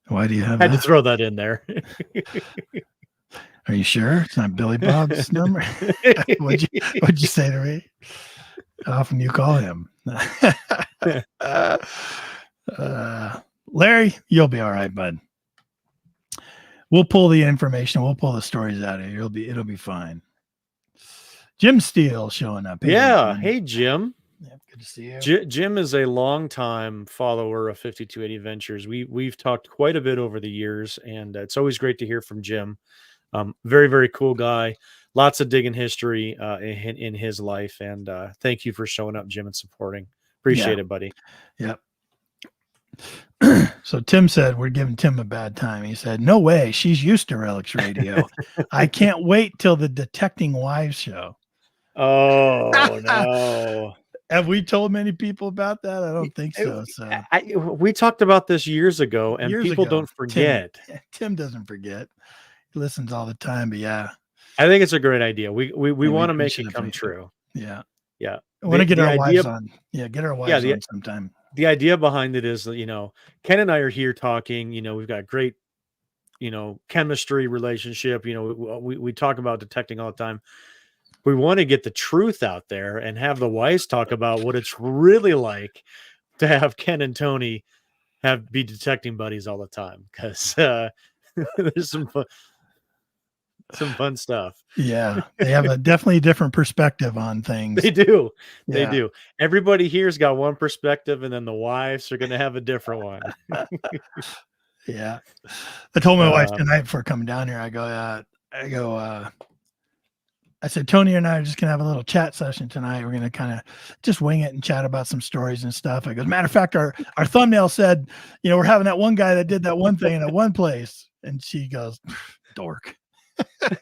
Why do you have that? Had to throw that in there. Are you sure it's not Billy Bob's number? What'd you say to me? How often do you call him? Larry, you'll be all right, bud. We'll pull the information. We'll pull the stories out of you. It'll be fine. Jim Steele showing up. Hey, Jim. Yeah, good to see you. Jim is a longtime follower of 5280 Ventures. We've talked quite a bit over the years, and it's always great to hear from Jim. Very, very cool guy. Lots of digging history in his life. And thank you for showing up, Jim, and supporting. Appreciate it, buddy. Yep. So Tim said, we're giving Tim a bad time. He said, no way. She's used to RELICS Radio. I can't wait till the Detecting Wives show. Oh, no. Have we told many people about that? I don't think so. We talked about this years ago, and people don't forget. Tim doesn't forget. He listens all the time, but yeah. I think it's a great idea. We want to make it come true. Yeah. Yeah. I want to get our wives on. Yeah, get our wives on sometime. The idea behind it is that, Ken and I are here talking, we've got great, chemistry relationship. We talk about detecting all the time. We want to get the truth out there and have the wives talk about what it's really like to have Ken and Tony be detecting buddies all the time. Because there's some fun stuff. Yeah, they have a definitely different perspective on things. They do. They do. Everybody here's got one perspective, and then the wives are going to have a different one. Yeah. I told my wife tonight before coming down here, I said, Tony and I are just going to have a little chat session tonight. We're going to kind of just wing it and chat about some stories and stuff. I go, matter of fact, our thumbnail said, we're having that one guy that did that one thing in that one place. And she goes, dork.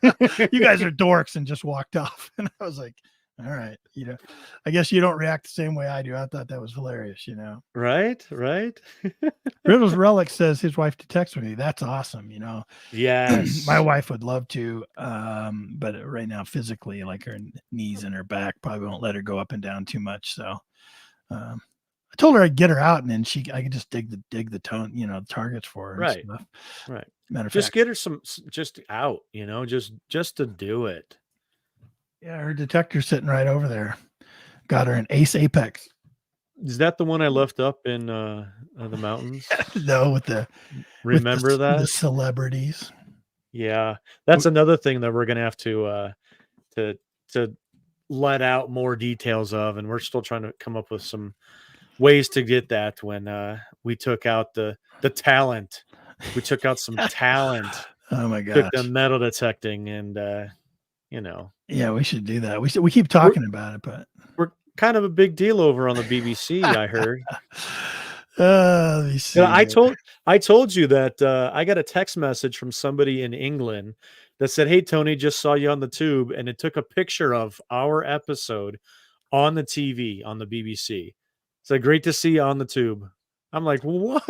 You guys are dorks, and just walked off. And I was like, all right, I guess you don't react the same way I do. I thought that was hilarious, Right. Riddles Relic says his wife detects with me. That's awesome. Yes. My wife would love to, but right now physically, like her knees and her back probably won't let her go up and down too much. So I told her I'd get her out, and then I could just dig the tone, targets for her. Right. And stuff. Right. Matter of just fact, get her just out, just to do it. Yeah, her detector's sitting right over there. Got her an Ace Apex. Is that the one I left up in the mountains? No, the celebrities. Yeah, that's another thing that we're gonna have to let out more details of, and we're still trying to come up with some ways to get that. When we took out the talent, we took out some talent. Oh my gosh! Took them metal detecting, and Yeah, we should do that. We keep talking about it, but we're kind of a big deal over on the BBC. I heard. I told you that I got a text message from somebody in England that said, "Hey Tony, just saw you on the tube," and it took a picture of our episode on the TV on the BBC. It's like, great to see you on the tube. I'm like, what?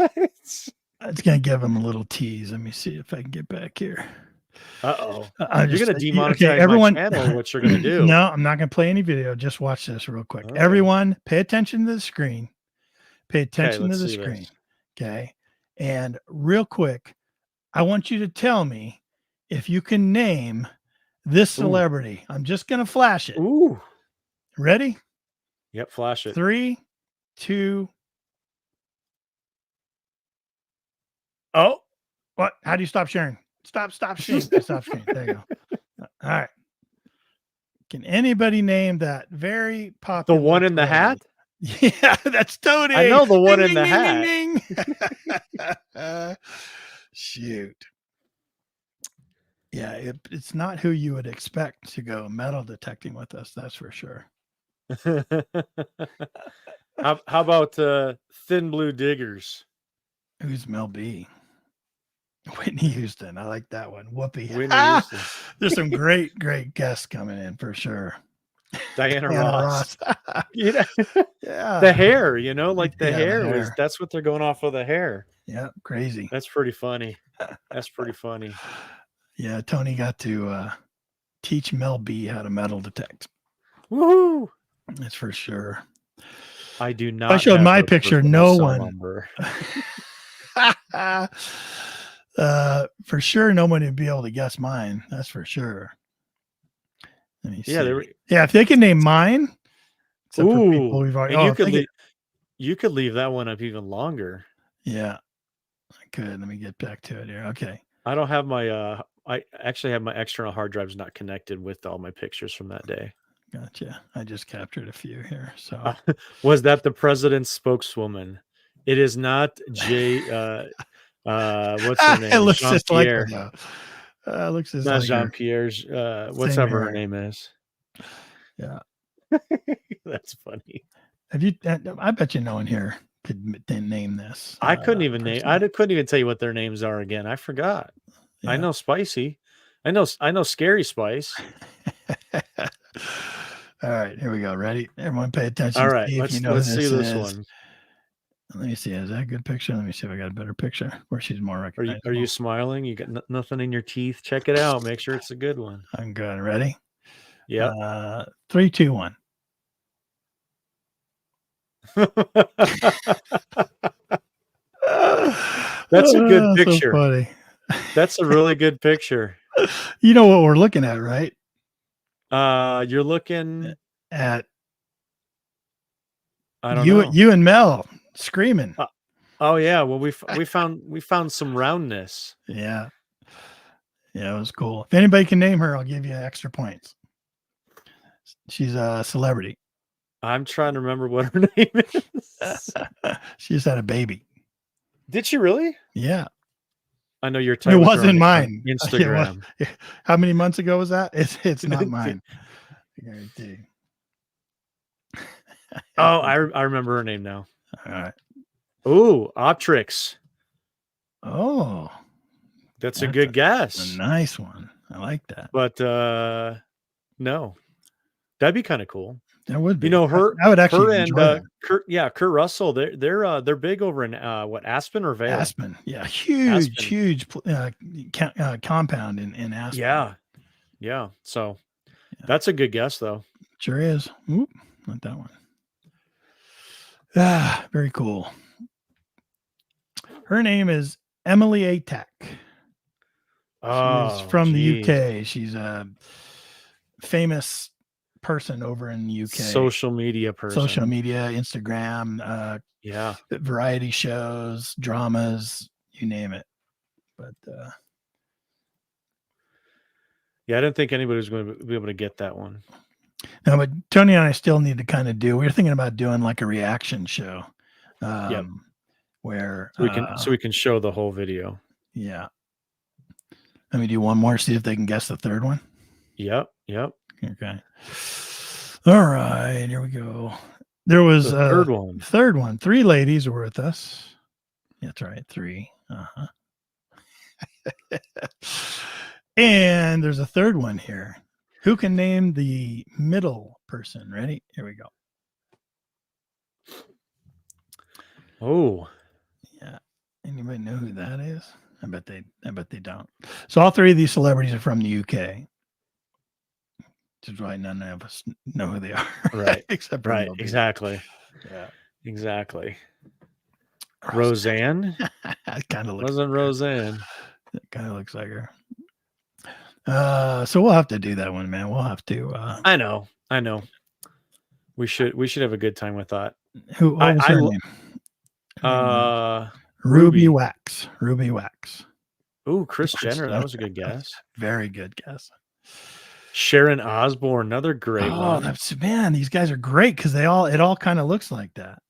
It's going to give him a little tease. Let me see if I can get back here. Uh-oh. You're going to demonetize okay, everyone, my channel, what you're going to do. No, I'm not going to play any video. Just watch this real quick. Okay. Everyone, pay attention to the screen. Pay attention to the see screen. this. Okay. And real quick, I want you to tell me if you can name this celebrity. I'm just going to flash it. Ooh. Ready? Yep, flash it. 3, 2. Oh, what? How do you stop sharing? Stop sharing. Stop sharing. There you go. All right. Can anybody name that very popular? The one in the hat? Yeah, that's Tony. I know the one ding, in the ding, hat. Ding, ding. Shoot. Yeah, it's not who you would expect to go metal detecting with us. That's for sure. How about Thin Blue Diggers? Who's Mel B? Whitney Houston. I like that one. Whoopi. Whitney Houston. There's some great guests coming in for sure. Diana Ross. Yeah. Yeah. The hair, like the hair the was, hair. that's what they're going off of, the hair. Yeah, crazy. That's pretty funny. That's pretty funny. Yeah, Tony got to teach Mel B how to metal detect. Woohoo! That's for sure. I do not. If I showed my picture, no one. For sure, no one would be able to guess mine. That's for sure. Let me see. Yeah, if they can name mine. Except for people we've already. And you could leave that one up even longer. Yeah, I could. Let me get back to it here. Okay. I don't have my. I actually have my external hard drives not connected with all my pictures from that day. Gotcha. I just captured a few here. So was that the president's spokeswoman? It is not Jay. What's her name? It looks Jean just Pierre. like her, looks just not like Jean her. Pierre's. Whatever her name is. Yeah, that's funny. Have you? I bet you no one here could name this. I couldn't even name. I couldn't even tell you what their names are again. I forgot. Yeah. I know Spicy. I know Scary Spice. All right, here we go. Ready? Everyone pay attention. All right, let's see this one. Let me see. Is that a good picture? Let me see if I got a better picture where she's more recognizable. Are you smiling? You got nothing in your teeth? Check it out. Make sure it's a good one. I'm good. Ready? Yeah. 3, 2, 1. That's a good picture. So funny. That's a really good picture. You know what we're looking at, right? You're looking at I don't know. You and Mel screaming. Oh yeah, well we found some roundness. Yeah. Yeah, it was cool. If anybody can name her, I'll give you extra points. She's a celebrity. I'm trying to remember what her name is. She just had a baby. Did she really? Yeah. I know you're. It wasn't mine. Instagram. How many months ago was that? It's not mine. I guarantee. Oh, I remember her name now. All right. Ooh, Optrix. Oh, that's a good guess. A nice one. I like that. But no, that'd be kind of cool. That would be. Her. I would actually her enjoy and that. Kurt Russell. They're big over in Aspen or Vail. Aspen. Yeah, huge compound in Aspen. Yeah. So that's a good guess, though. Sure is. Oop, not that one. Ah, very cool. Her name is Emily Atack. She's from the UK. She's a famous person over in the UK. Social media person. Social media, Instagram, variety shows, dramas, you name it. But I didn't think anybody was going to be able to get that one. No, but Tony and I still need to kind of we were thinking about doing like a reaction show. Where so we can show the whole video. Yeah. Let me do one more, see if they can guess the third one. Yep. Okay. All right, here we go. There was the third one. 3 ladies were with us. That's right, 3. And there's a third one here. Who can name the middle person? Ready? Here we go. Oh. Yeah. Anybody know who that is? I bet they don't. So all three of these celebrities are from the UK. Which is why none of us know who they are. Right. Except for right. Moby. Exactly. Yeah. Exactly. Roseanne. It kind of looks Wasn't like Roseanne. It kind of looks like her. So we'll have to do that one, man. We'll have to. I know. We should have a good time with that. What was her name? Ruby Wax. Ruby Wax. Ooh, Kris Jenner. That was a good guess. Very good guess. Sharon Osbourne, another great one. That's, man, these guys are great because it all kind of looks like that.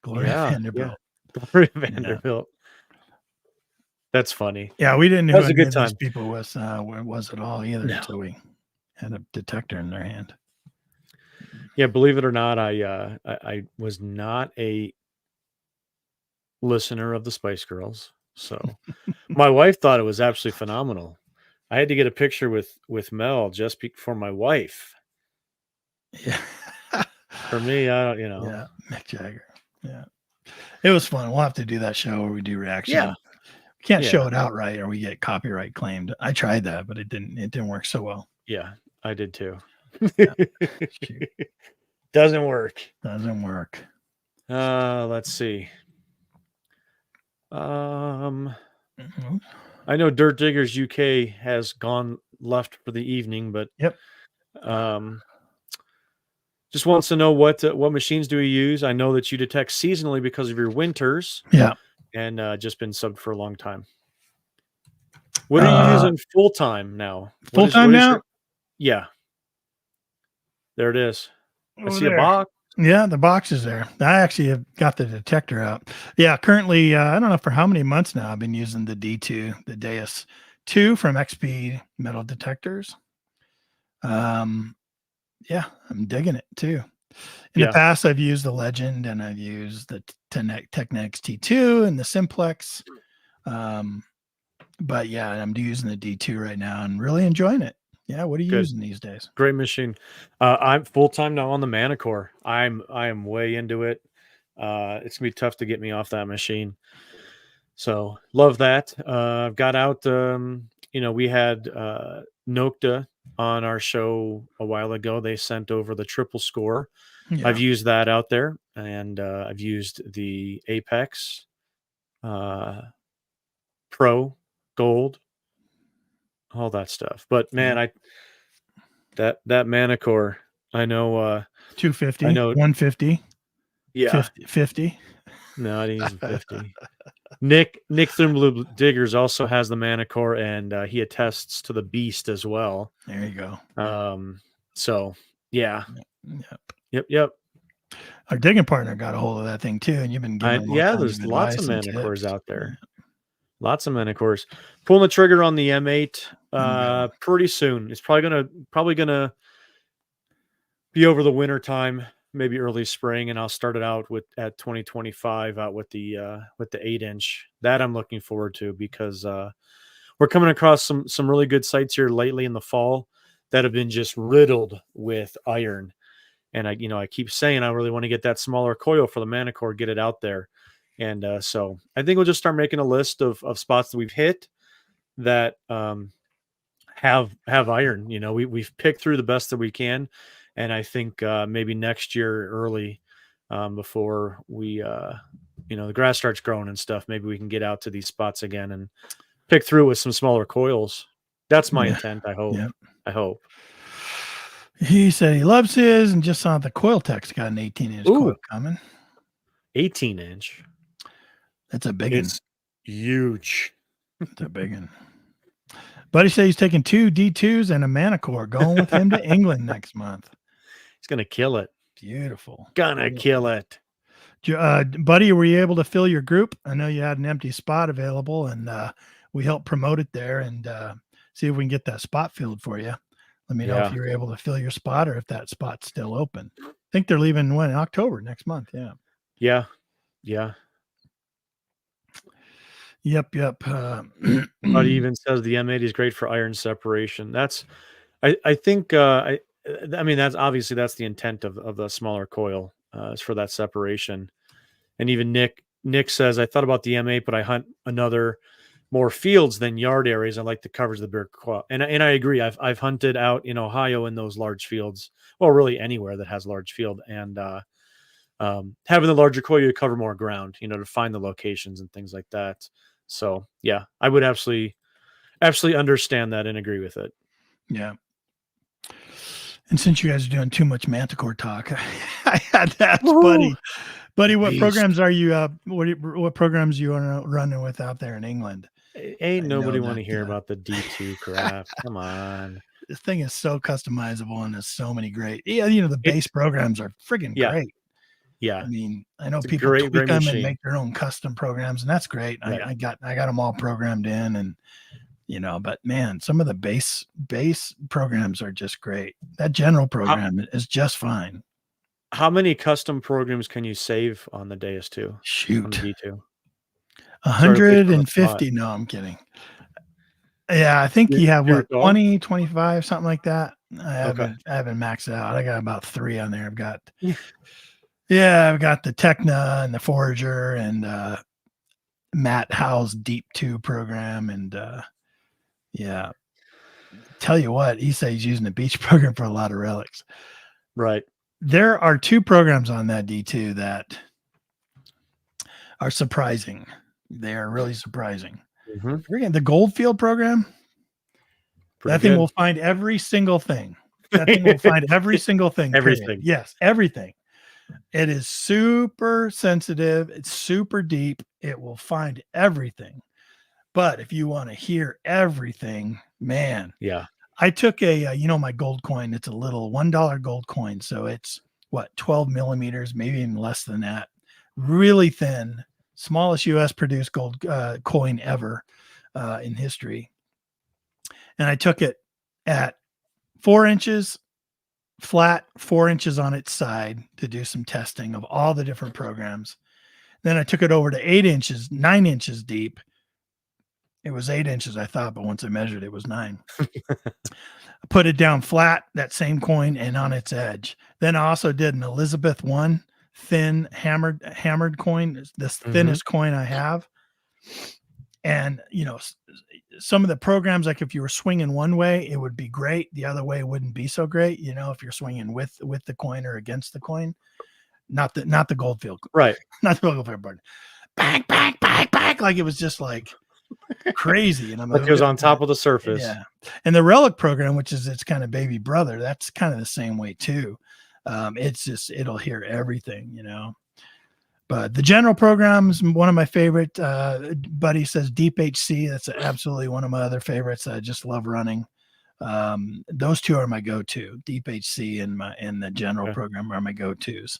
Gloria Vanderbilt. Yeah. Gloria Vanderbilt. That's funny. Yeah, we didn't know that was who a good any time. of these people was at all either until we had a detector in their hand. Yeah, believe it or not, I was not a listener of the Spice Girls, so my wife thought it was absolutely phenomenal. I had to get a picture with Mel just for my wife. Yeah. For me, I don't, Yeah, Mick Jagger. Yeah. It was fun. We'll have to do that show where we do reaction. Yeah. We can't show it outright or we get copyright claimed. I tried that, but it didn't work so well. Yeah, I did too. Yeah. Doesn't work. Let's see. I know Dirt Diggers UK has gone left for the evening, but just wants to know what machines do you use? I know that you detect seasonally because of your winters. Yeah. And just been subbed for a long time. What are you using full time now? Full time now? Yeah. There it is. I see there. a box. Yeah, the box is there. I actually have got the detector out. Yeah, currently, I don't know for how many months now I've been using the D2, the Deus 2 from XP Metal Detectors. Yeah, I'm digging it too. In the past, I've used the Legend and I've used the Technics T2 and the Simplex. But yeah, I'm using the D2 right now and really enjoying it. Yeah, what are you using these days? Great machine. I'm full time now on the Manicore. I am way into it. It's gonna be tough to get me off that machine. So love that. I've got out. We had Nokta on our show a while ago. They sent over the triple score. Yeah. I've used that out there, and I've used the Apex Pro Gold, all that stuff. But man, that Manicore, I know 250, I know 150. Yeah. 50. No, I didn't use 50. Nick Thumblue Diggers also has the Manicore, and he attests to the Beast as well. There you go. So yeah. Yep. Our digging partner got a hold of that thing too, and you've been giving there's lots of Manicores out there. Lots of Manicores. Pulling the trigger on the M8 pretty soon. It's probably gonna be over the winter time, maybe early spring, and I'll start it out at 2025 out with the 8-inch. That I'm looking forward to because we're coming across some really good sites here lately in the fall that have been just riddled with iron. And I keep saying I really want to get that smaller coil for the Manicore, get it out there. And so I think we'll just start making a list of spots that we've hit that have iron. We've picked through the best that we can. And I think maybe next year early, before we, the grass starts growing and stuff, maybe we can get out to these spots again and pick through with some smaller coils. That's my intent. I hope. Yep. I hope. He said he loves his and just saw the Coil Tech's got an 18-inch coil coming. 18-inch. That's a big one. It's huge. It's a big one. Buddy said he's taking 2 D2s and a Manicore, going with him to England next month. He's gonna kill it. Beautiful. Gonna kill it. Buddy, were you able to fill your group? I know you had an empty spot available, and we helped promote it there and see if we can get that spot filled for you. Let me know if you were able to fill your spot or if that spot's still open. I think they're leaving in October next month. Yeah. Yep. But he even says the M8 is great for iron separation. I think that's obviously that's the intent of the smaller coil is for that separation. And even Nick Nick says, I thought about the M8, but I hunt more fields than yard areas. I like the coverage of the bear quail. And I agree. I've hunted out in Ohio in those large fields. Well, really anywhere that has large field. And having the larger quail, you cover more ground, to find the locations and things like that. So yeah, I would absolutely understand that and agree with it. Yeah. And since you guys are doing too much manticore talk, I had to ask Buddy, what programs are you? What programs you are running with out there in England? Ain't nobody want to hear about the D2 crap. Come on, this thing is so customizable and there's so many great. The base programs are friggin' great. Yeah, I mean, I know people tweak them and make their own custom programs, and that's great. Right. I got them all programmed in, and but man, some of the base programs are just great. That general program is just fine. How many custom programs can you save on the Deus 2? Shoot, on the D2? 150. No, I'm kidding. Yeah, I think you have 20, 25, something like that. I haven't maxed it out. I got about 3 on there. I've got the Techna and the Forager and Matt Howe's Deep 2 program. And tell you what, he said he's using the Beach program for a lot of relics. Right. There are 2 programs on that D2 that are surprising. They are really surprising. Mm-hmm. The Goldfield program, that thing will find every single thing. Everything. Yes, everything. It is super sensitive. It's super deep. It will find everything. But if you want to hear everything, man. Yeah. I took my gold coin. It's a little $1 gold coin. So it's 12 millimeters, maybe even less than that. Really thin, smallest US produced gold coin ever in history. And I took it at 4 inches flat, 4 inches on its side to do some testing of all the different programs. Then I took it over to 8 inches, 9 inches deep. It was 8 inches, I thought, but once I measured, it was 9. I put it down flat, that same coin, and on its edge. Then I also did an Elizabeth I thin hammered coin, this thinnest coin I have. And, some of the programs, like if you were swinging one way, it would be great. The other way wouldn't be so great. If you're swinging with the coin or against the coin, not the Goldfield, right? Not the Goldfield part. Bang, bang, bang, bang. Like it was just like crazy. And like it was on top of the surface. Yeah. And the Relic program, which is its kind of baby brother, that's kind of the same way too. It'll hear everything, But the general program is one of my favorite. Buddy says Deep HC. That's absolutely one of my other favorites. I just love running. Those 2 are my go-to. Deep HC and the general program are my go-tos.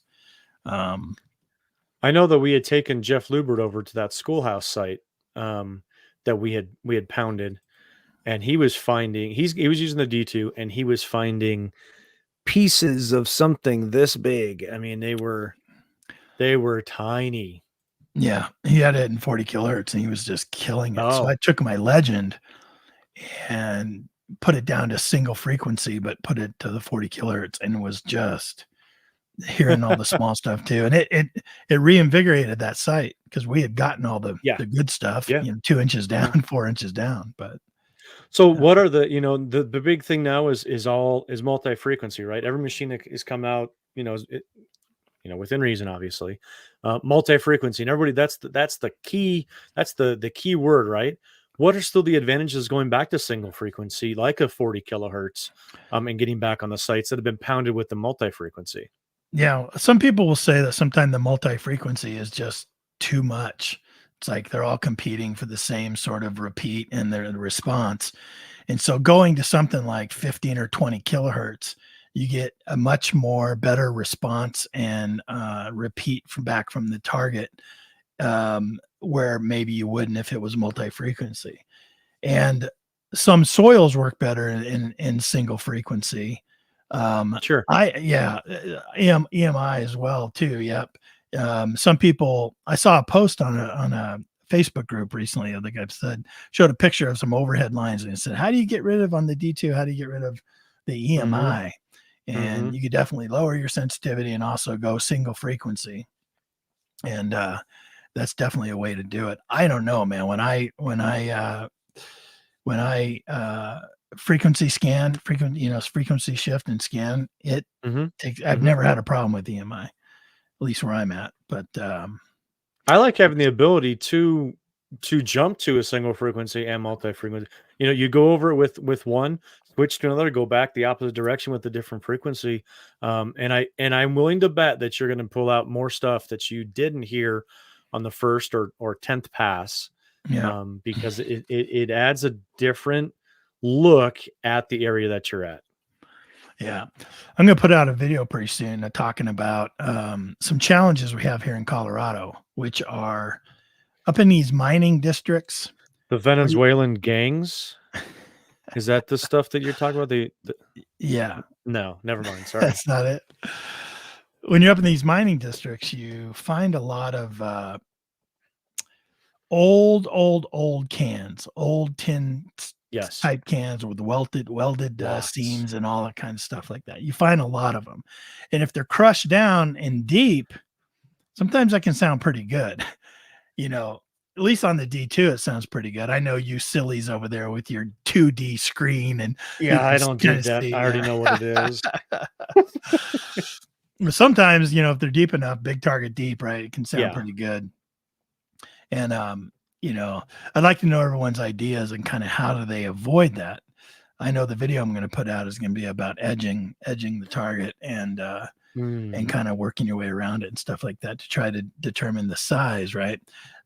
I know that we had taken Jeff Lubert over to that schoolhouse site that we had pounded, and he was finding he was using the D2, and he was finding pieces of something this big. I mean, they were tiny. Yeah, he had it in 40 kilohertz and he was just killing it. So I took my Legend and put it down to single frequency, but put it to the 40 kilohertz and was just hearing all the small stuff too. And it reinvigorated that site because we had gotten all the good stuff, 2 inches down, 4 inches down. But so what are the the big thing now is multi-frequency, right? Every machine that has come out, within reason, obviously, multi-frequency, and everybody, that's the key. That's the key word, right? What are still the advantages going back to single frequency, like a 40 kilohertz, and getting back on the sites that have been pounded with the multi-frequency? Yeah, some people will say that sometimes the multi-frequency is just too much. It's like they're all competing for the same sort of repeat in their response. And so going to something like 15 or 20 kilohertz, you get a much more better response and repeat from the target, where maybe you wouldn't if it was multi-frequency. And some soils work better in single frequency. Sure. EMI as well too. Yep. Some people, I saw a post on a Facebook group recently. I think I've showed a picture of some overhead lines and it said, how do you get rid of on the D2? How do you get rid of the EMI? And you could definitely lower your sensitivity and also go single frequency. And that's definitely a way to do it. I don't know, man. When I frequency shift and scan, it takes, I've never had a problem with EMI, at least where I'm at. But I like having the ability to jump to a single frequency and multi-frequency. You go over it with one, switch to another, go back the opposite direction with a different frequency. And I'm willing to bet that you're going to pull out more stuff that you didn't hear on the first or 10th pass. yeah. Because it adds a different look at the area that you're at. Yeah. I'm going to put out a video pretty soon talking about some challenges we have here in Colorado, which are up in these mining districts. The Venezuelan gangs? Is that the stuff that you're talking about? Yeah. No, never mind. Sorry. That's not it. When you're up in these mining districts, you find a lot of old cans, old tin type cans with welded seams and all that kind of stuff like that. You find a lot of them. And if they're crushed down and deep, sometimes that can sound pretty good. At least on the D2, it sounds pretty good. I know you sillies over there with your 2D screen and I don't do that. I already know what it is. Sometimes, if they're deep enough, big target deep, right? It can sound pretty good. And, I'd like to know everyone's ideas and kind of how do they avoid that. I know the video I'm going to put out is going to be about edging the target and kind of working your way around it and stuff like that to try to determine the size, right?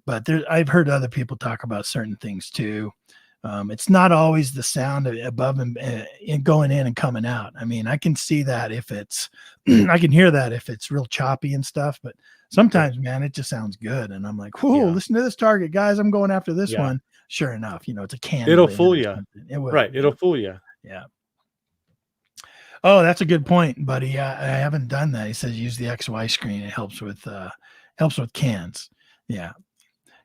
But I've heard other people talk about certain things too. It's not always the sound above and going in and coming out. I mean, I can see that if it's, I can hear that if it's real choppy and stuff, but sometimes, man, it just sounds good. And I'm like, whoa, listen to this target, guys. I'm going after this one. Sure enough, it's a can. It'll fool you. It will. Right. It'll fool you. Yeah. Oh, that's a good point, buddy. I haven't done that. He says use the XY screen. It helps with cans. Yeah.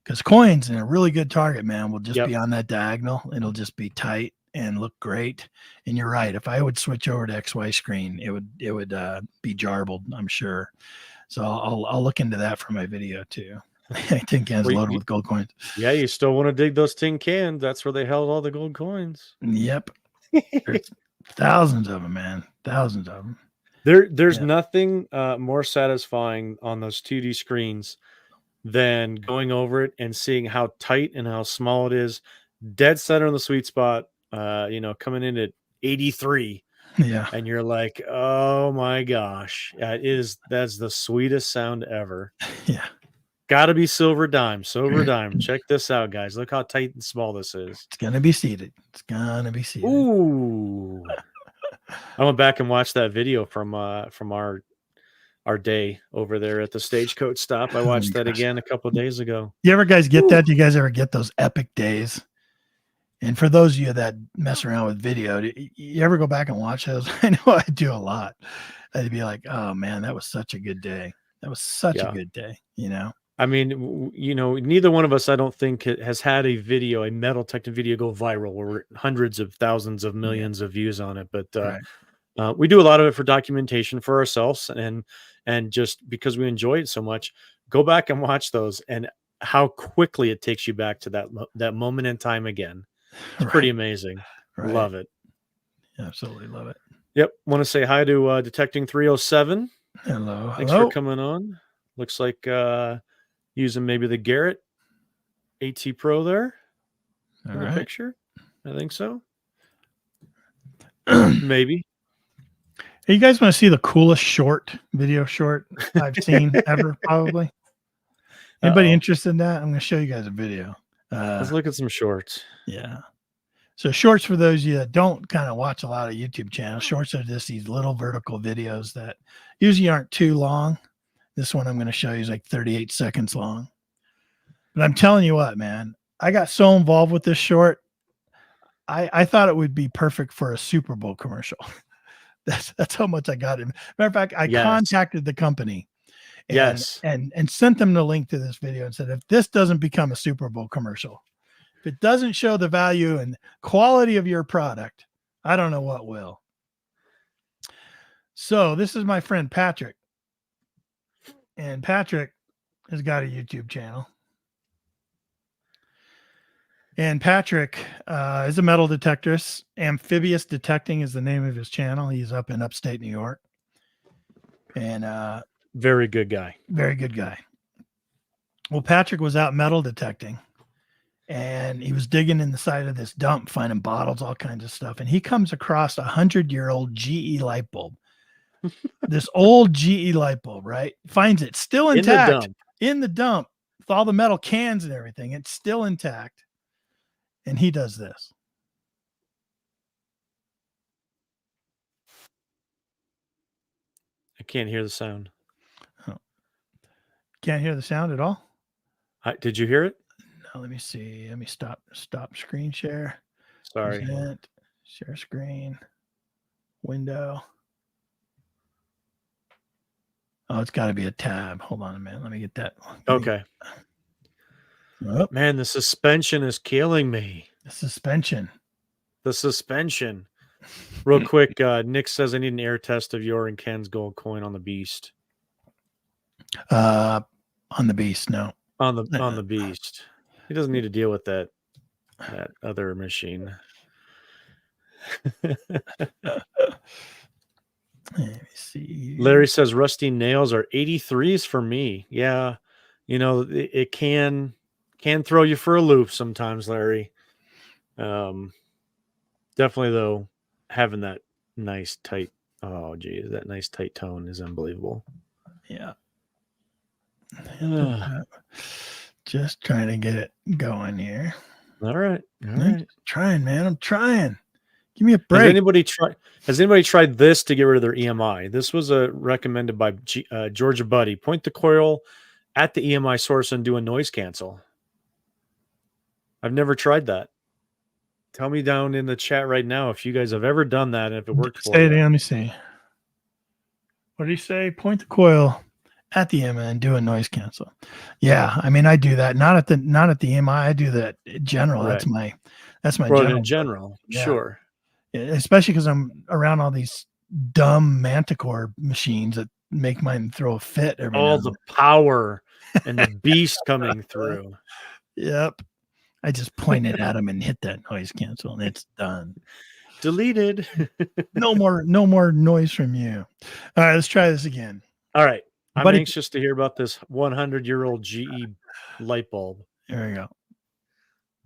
Because coins in a really good target, man, will just be on that diagonal. It'll just be tight and look great. And you're right. If I would switch over to XY screen, it would be jarbled, I'm sure. So I'll look into that for my video too. Tin cans loaded with gold coins. Yeah, you still want to dig those tin cans. That's where they held all the gold coins. Yep. There's thousands of them, man. Thousands of them. There's nothing more satisfying on those 2D screens than going over it and seeing how tight and how small it is, dead center in the sweet spot, coming in at 83. Yeah. And you're like, oh my gosh, that's the sweetest sound ever. Yeah. Gotta be silver dime. Check this out, guys. Look how tight and small this is. It's gonna be seated. Ooh. I went back and watched that video from our day over there at the Stagecoach stop. I watched that again a couple of days ago. You ever guys get that? Do you guys ever get those epic days? And for those of you that mess around with video, do you ever go back and watch those? I know I do a lot. I'd be like, oh man, that was such a good day. That was such a good day, I mean, neither one of us, I don't think, has had a metal detecting video go viral where hundreds of thousands of millions of views on it. But we do a lot of it for documentation for ourselves and just because we enjoy it so much. Go back and watch those and how quickly it takes you back to that moment in time again. It's pretty amazing. Right. Love it. Absolutely love it. Yep. Want to say hi to Detecting 307. Hello. Thanks for coming on. Looks like using maybe the Garrett AT Pro there in the picture. I think so. Maybe. Hey, you guys want to see the coolest video short I've seen ever? Probably. Anybody interested in that? I'm going to show you guys a video. Let's look at some shorts. Yeah. So shorts, for those of you that don't kind of watch a lot of YouTube channels, shorts are just these little vertical videos that usually aren't too long. This one I'm going to show you is like 38 seconds long. But I'm telling you what, man, I got so involved with this short. I thought it would be perfect for a Super Bowl commercial. That's how much I got in. Matter of fact, I contacted the company and sent them the link to this video and said, if this doesn't become a Super Bowl commercial, if it doesn't show the value and quality of your product, I don't know what will. So this is my friend Patrick. And Patrick has got a YouTube channel. And Patrick is a metal detectorist. Amphibious Detecting is the name of his channel. He's up in upstate New York. And very good guy. Very good guy. Well, Patrick was out metal detecting, and he was digging in the side of this dump, finding bottles, all kinds of stuff. And he comes across 100-year-old GE light bulb. This old GE light bulb, right? Finds it still intact in the dump with all the metal cans and everything. It's still intact. And he does this. I can't hear the sound. Oh. Can't hear the sound at all? Did you hear it? No, let me see. Let me stop screen share. Sorry. Present, share screen. Window. Oh, it's got to be a tab. Hold on a minute. Let me get that. Okay. Oh. Man, the suspension is killing me. The suspension. Real quick, Nick says I need an air test of your and Ken's gold coin on the Beast. On the Beast, no. On the Beast. He doesn't need to deal with that other machine. Let me see. Larry says rusty nails are 83s for me. Yeah. You know, it can throw you for a loop sometimes, Larry. Definitely though, having that nice tight, that nice tight tone is unbelievable. Yeah. Just trying to get it going here. All right. Trying, man. I'm trying. Give me a break. Has anybody tried this to get rid of their EMI? This was recommended by Georgia Buddy. Point the coil at the EMI source and do a noise cancel. I've never tried that. Tell me down in the chat right now if you guys have ever done that and if it worked for you. Let me see. What did he say? Point the coil at the EMI and do a noise cancel. Yeah, I mean I do that. Not at the EMI. I do that in general. Right. That's my general. In general, yeah. Sure. Especially because I'm around all these dumb Manticore machines that make mine throw a fit. All the power and the beast coming through. Yep. I just pointed at them and hit that noise cancel, and it's done. Deleted. No more noise from you. All right, let's try this again. All right. I'm anxious to hear about this 100-year-old GE light bulb. There we go.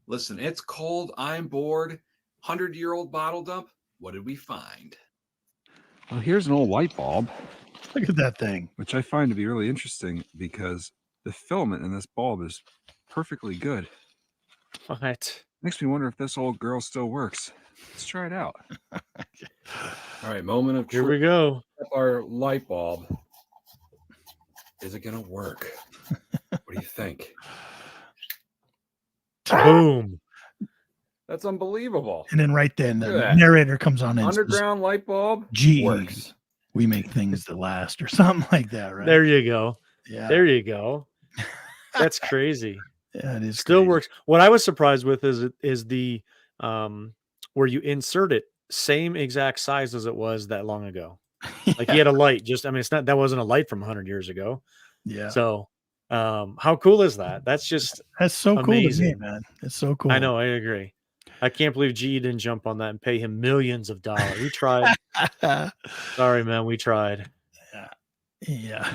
Listen, it's cold. I'm bored. 100-year-old bottle dump. What did we find? Well, here's an old light bulb. Look at that thing. Which I find to be really interesting because the filament in this bulb is perfectly good. What? Makes me wonder if this old girl still works. Let's try it out. All right, moment of truth. Here we go. Our light bulb. Is it going to work? What do you think? Boom. That's unbelievable. And then right then, the narrator comes on and underground says, light bulb works. We make things that last or something like that, right? There you go. Yeah. There you go. That's crazy. Yeah, it is. Still crazy. Works. What I was surprised with is the where you insert it same exact size as it was that long ago. Like he had a light. That wasn't a light from 100 years ago. Yeah. So how cool is that? That's so amazing. Cool to me, man. It's so cool. I know. I agree. I can't believe GE didn't jump on that and pay him millions of dollars. We tried. Sorry, man. We tried. Yeah.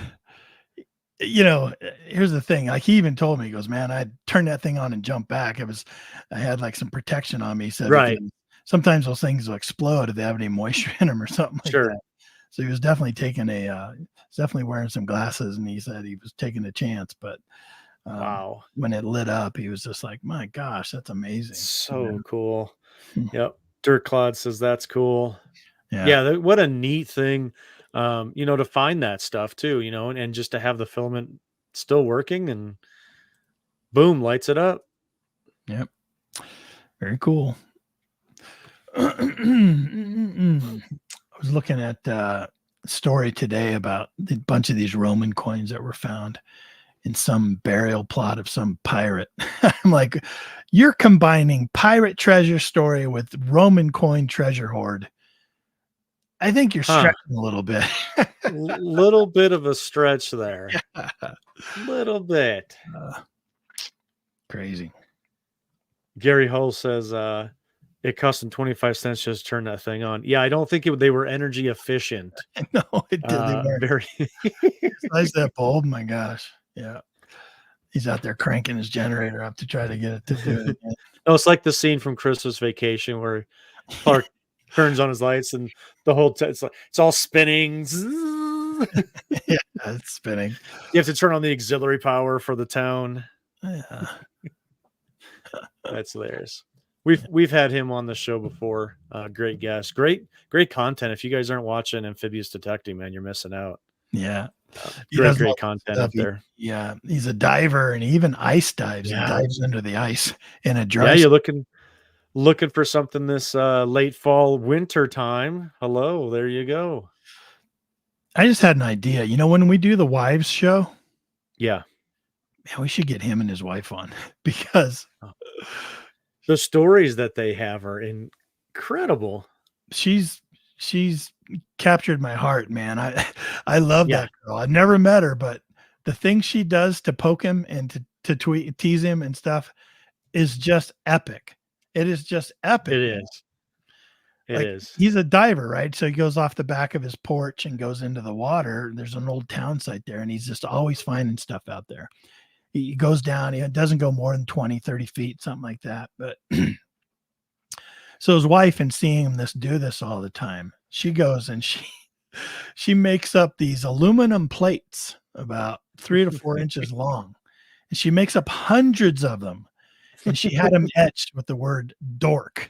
You know, here's the thing. Like he even told me, he goes, man, I turned that thing on and jumped back. I had like some protection on me. He said, right. Sometimes those things will explode if they have any moisture in them or something like that. So he was definitely definitely wearing some glasses, and he said he was taking a chance, but wow. When it lit up, he was just like, my gosh, that's amazing. So cool. Yep. Dirt Clod says that's cool. Yeah. What a neat thing, to find that stuff too, and just to have the filament still working and boom, lights it up. Yep. Very cool. I was looking at a story today about a bunch of these Roman coins that were found in some burial plot of some pirate. I'm like, you're combining pirate treasure story with Roman coin treasure hoard. I think you're stretching a little bit. Little bit of a stretch there. Yeah. Little bit. Crazy. Gary Hull says it cost them 25 cents just to turn that thing on. Yeah, I don't think they were energy efficient. No, it did. They weren't. Very Size that bulb. My gosh. Yeah. He's out there cranking his generator up to try to get it to do it again. No, it's like the scene from Christmas Vacation where Clark turns on his lights and the whole it's all spinning. Yeah, it's spinning. You have to turn on the auxiliary power for the town. Yeah. That's hilarious. We've had him on the show before. Great guest. Great content. If you guys aren't watching Amphibious Detecting, man, you're missing out. Yeah. Great content up there. Yeah. He's a diver and he even ice dives. Yeah. He dives under the ice in a dry. Yeah, you're looking for something this late fall, winter time. Hello, there you go. I just had an idea. You know, when we do the wives show, yeah, man, we should get him and his wife on because the stories that they have are incredible. She's captured my heart, man. I love that girl. I've never met her, but the things she does to poke him and to tease him and stuff is just epic. It is just epic. It is. It is. He's a diver, right? So he goes off the back of his porch and goes into the water. There's an old town site there, and he's just always finding stuff out there. He goes down. He doesn't go more than 20, 30 feet, something like that. But so his wife, and seeing him do this all the time, she goes and she makes up these aluminum plates about 3 to 4 inches long. And she makes up hundreds of them. And she had them etched with the word dork.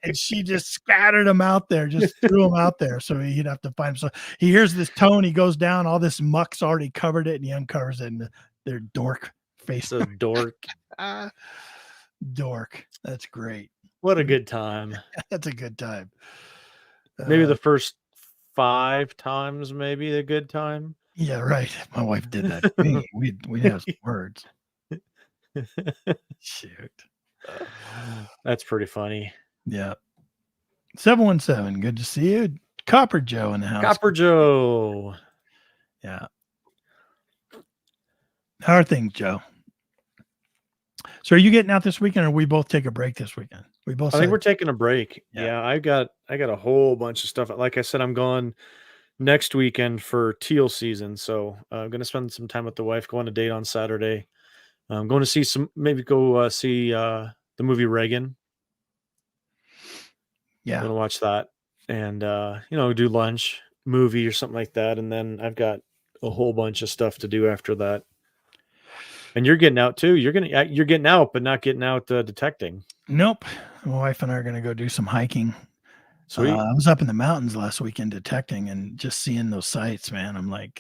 And she just scattered them out there, just threw them out there. So he'd have to find them. So he hears this tone, he goes down, all this muck's already covered it, and he uncovers it, and they're dork face. So dork. Dork. That's great. What a good time. That's a good time. Maybe the first 5 times, maybe a good time. Yeah, right. My wife did that to me. We'd have some words. Shoot. That's pretty funny. Yeah. 717. Good to see you. Copper Joe in the house. Copper Joe. Yeah. How are things, Joe? So are you getting out this weekend, or we both take a break this weekend? I think we're taking a break. Yeah, I got a whole bunch of stuff. Like I said, I'm going next weekend for teal season. So I'm going to spend some time with the wife, go on a date on Saturday. I'm going to see see the movie Reagan. Yeah. I'm going to watch that and, do lunch, movie or something like that. And then I've got a whole bunch of stuff to do after that. And you're getting out too. You're getting out, but not getting out detecting. Nope. My wife and I are going to go do some hiking. Sweet. I was up in the mountains last weekend detecting and just seeing those sights, man. I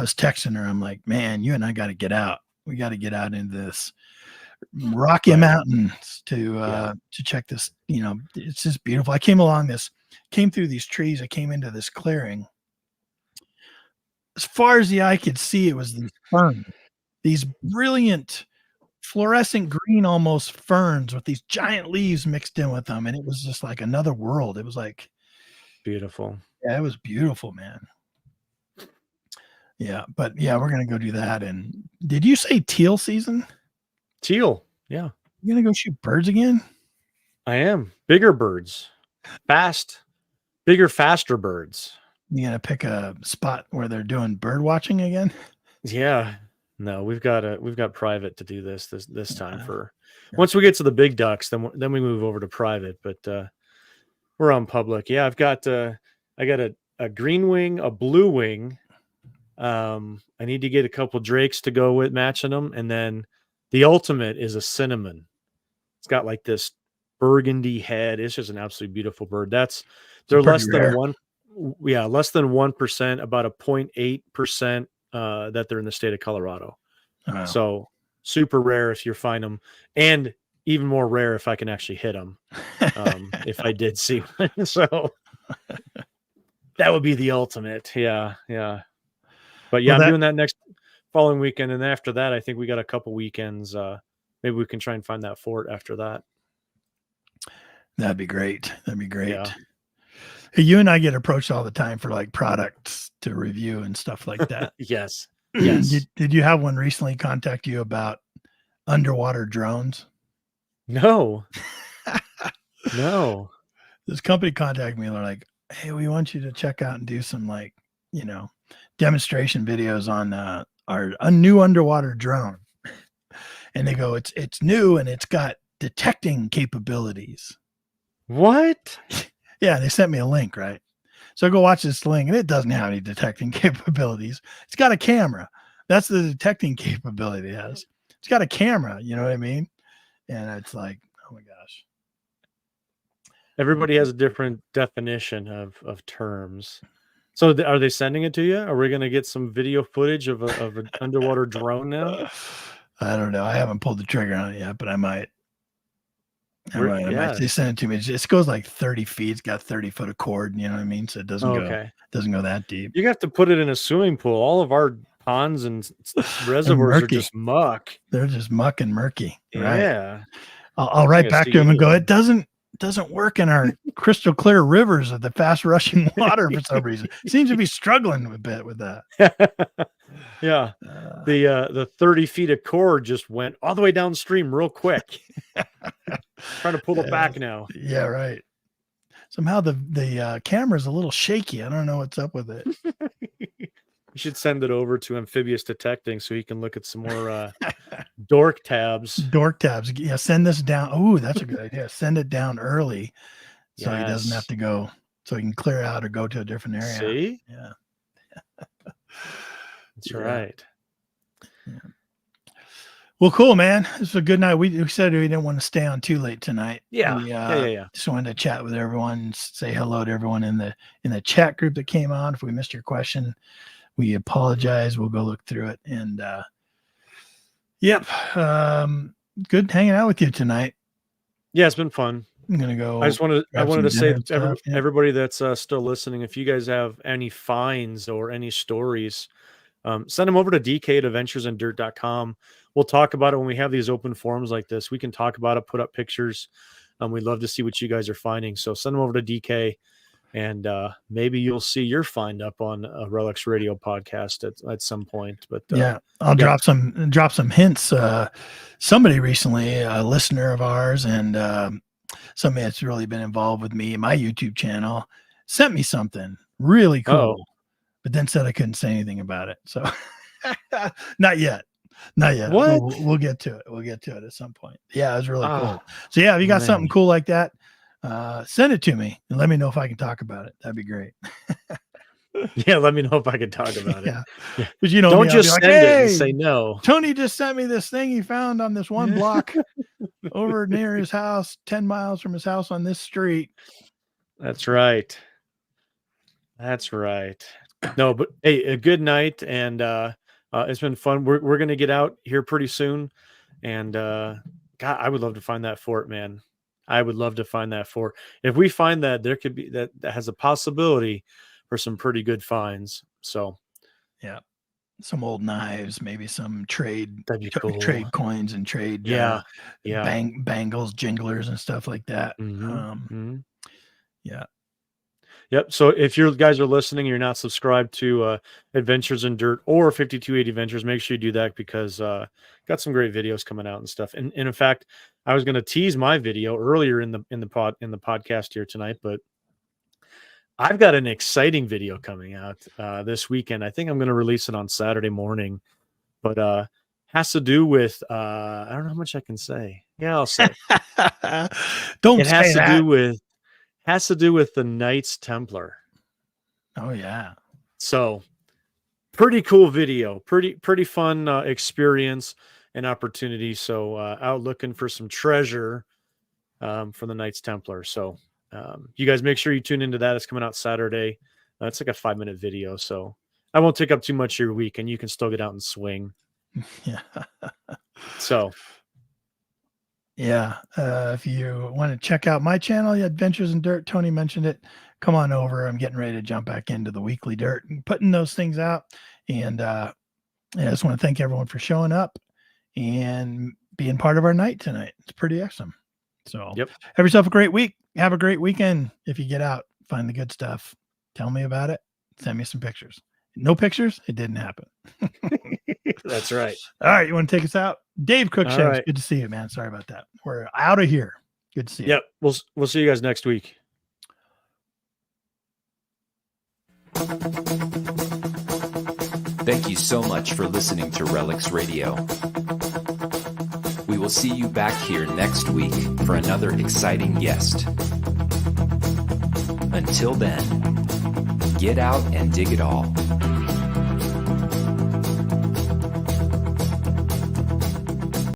was texting her. I'm like, man, you and I got to get out. We got to get out into this Rocky Mountains to check this. It's just beautiful. I came through these trees. I came into this clearing. As far as the eye could see, it was these ferns, these brilliant fluorescent green, almost ferns with these giant leaves mixed in with them. And it was just like another world. It was like beautiful. Yeah, it was beautiful, man. Yeah, but yeah, we're gonna go do that. And did you say teal season? Teal, yeah. You gonna go shoot birds again? I am. Bigger birds, bigger, faster birds. You gonna pick a spot where they're doing bird watching again? Yeah. No, we've got private to do this time once we get to the big ducks, then we move over to private. But we're on public. Yeah, I got a green wing, a blue wing. I need to get a couple drakes to go with matching them, and then the ultimate is a cinnamon. It's got like this burgundy head. It's just an absolutely beautiful bird. They're less than 1%, about a 0.8% that they're in the state of Colorado. Wow. So super rare if you find them, and even more rare if I can actually hit them. If I did see one, so that would be the ultimate. Yeah. But yeah, I'm doing that next following weekend, and after that, I think we got a couple weekends. Maybe we can try and find that fort after that. That'd be great. Yeah. Hey, you and I get approached all the time for like products to review and stuff like that. Yes. Yes. Did you have one recently contact you about underwater drones? No. No. This company contacted me. They're like, "Hey, we want you to check out and do some like, demonstration videos on a new underwater drone." And they go, "It's new and it's got detecting capabilities." What? Yeah, they sent me a link, right? So I go watch this link, and it doesn't have any detecting capabilities. It's got a camera. That's the detecting capability it has. It's got a camera, you know what I mean? And it's like, oh my gosh. Everybody has a different definition of terms. So are they sending it to you? Are we going to get some video footage of an underwater drone now? I don't know. I haven't pulled the trigger on it yet, but I might. I might. They send it to me. It goes like 30 feet. It's got 30 foot of cord. You know what I mean? So it doesn't go that deep. You have to put it in a swimming pool. All of our ponds and reservoirs are just muck. They're just muck and murky. Right? Yeah. I'll write back to him and go, it doesn't work in our crystal clear rivers of the fast rushing water for some reason. Seems to be struggling a bit with that. Yeah. The 30 feet of cord just went all the way downstream real quick. Trying to pull it back now. Yeah, right. Somehow the camera's a little shaky. I don't know what's up with it. You should send it over to Amphibious Detecting so he can look at some more dork tabs. Dork tabs. Yeah, send this down. Oh, that's a good idea. Send it down early so he doesn't have to go, so he can clear out or go to a different area. See? Yeah. That's right. Yeah. Well, cool, man. This was a good night. We said we didn't want to stay on too late tonight. Yeah. Just wanted to chat with everyone, say hello to everyone in the chat group that came on. If we missed your question, we apologize. We'll go look through it. And good hanging out with you tonight. Yeah, it's been fun. I'm gonna go. I wanted to say to everybody that's still listening, if you guys have any finds or any stories, send them over to dk@adventuresindirt.com. We'll talk about it when we have these open forums like this. We can talk about it, put up pictures. We'd love to see what you guys are finding. So send them over to DK, and maybe you'll see your find up on a RELICS Radio podcast at some point. But I'll drop some hints. Somebody recently, a listener of ours, and somebody that's really been involved with me, my YouTube channel, sent me something really cool, but then said I couldn't say anything about it. So not yet. What? We'll get to it. We'll get to it at some point. Yeah, it was really cool. So yeah, if you got something cool like that, send it to me and let me know if I can talk about it. That'd be great. Yeah, let me know if I can talk about it. Yeah. But don't just send it and say no. Tony just sent me this thing he found on this one block over near his house, 10 miles from his house on this street. That's right. No, but hey, a good night, and it's been fun. We're gonna get out here pretty soon, and God, I would love to find that fort, man. I would love to find that fort. If we find that, there could be that has a possibility for some pretty good finds. So, yeah, some old knives, maybe some trade coins and trade bangles, jinglers, and stuff like that. Yeah. Yep. So if you guys are listening, you're not subscribed to Adventures in Dirt or 5280 Adventures, make sure you do that, because got some great videos coming out and stuff. And in fact, I was going to tease my video earlier in the podcast here tonight, but I've got an exciting video coming out this weekend. I think I'm going to release it on Saturday morning, but has to do with I don't know how much I can say. Yeah, I'll say. Has to do with the Knights Templar. Oh yeah. So pretty cool video, pretty fun experience and opportunity. So out looking for some treasure from the Knights Templar. So you guys make sure you tune into that. It's coming out Saturday. It's like a 5-minute video, so I won't take up too much of your week, and you can still get out and swing. Yeah. So. Yeah, if you want to check out my channel, Adventures in Dirt, Tony mentioned it. Come on over. I'm getting ready to jump back into the weekly dirt and putting those things out. And I just want to thank everyone for showing up and being part of our night tonight. It's pretty awesome. So have yourself a great week. Have a great weekend if you get out. find the good stuff, tell me about it, send me some pictures. No pictures, it didn't happen. That's right. All right, you want to take us out? Dave Cruikshanks, right. good to see you, man. Sorry about that. We're out of here. Good to see you. Yep. We'll see you guys next week. Thank you so much for listening to Relics Radio. We will see you back here next week for another exciting guest. Until then, get out and dig it all.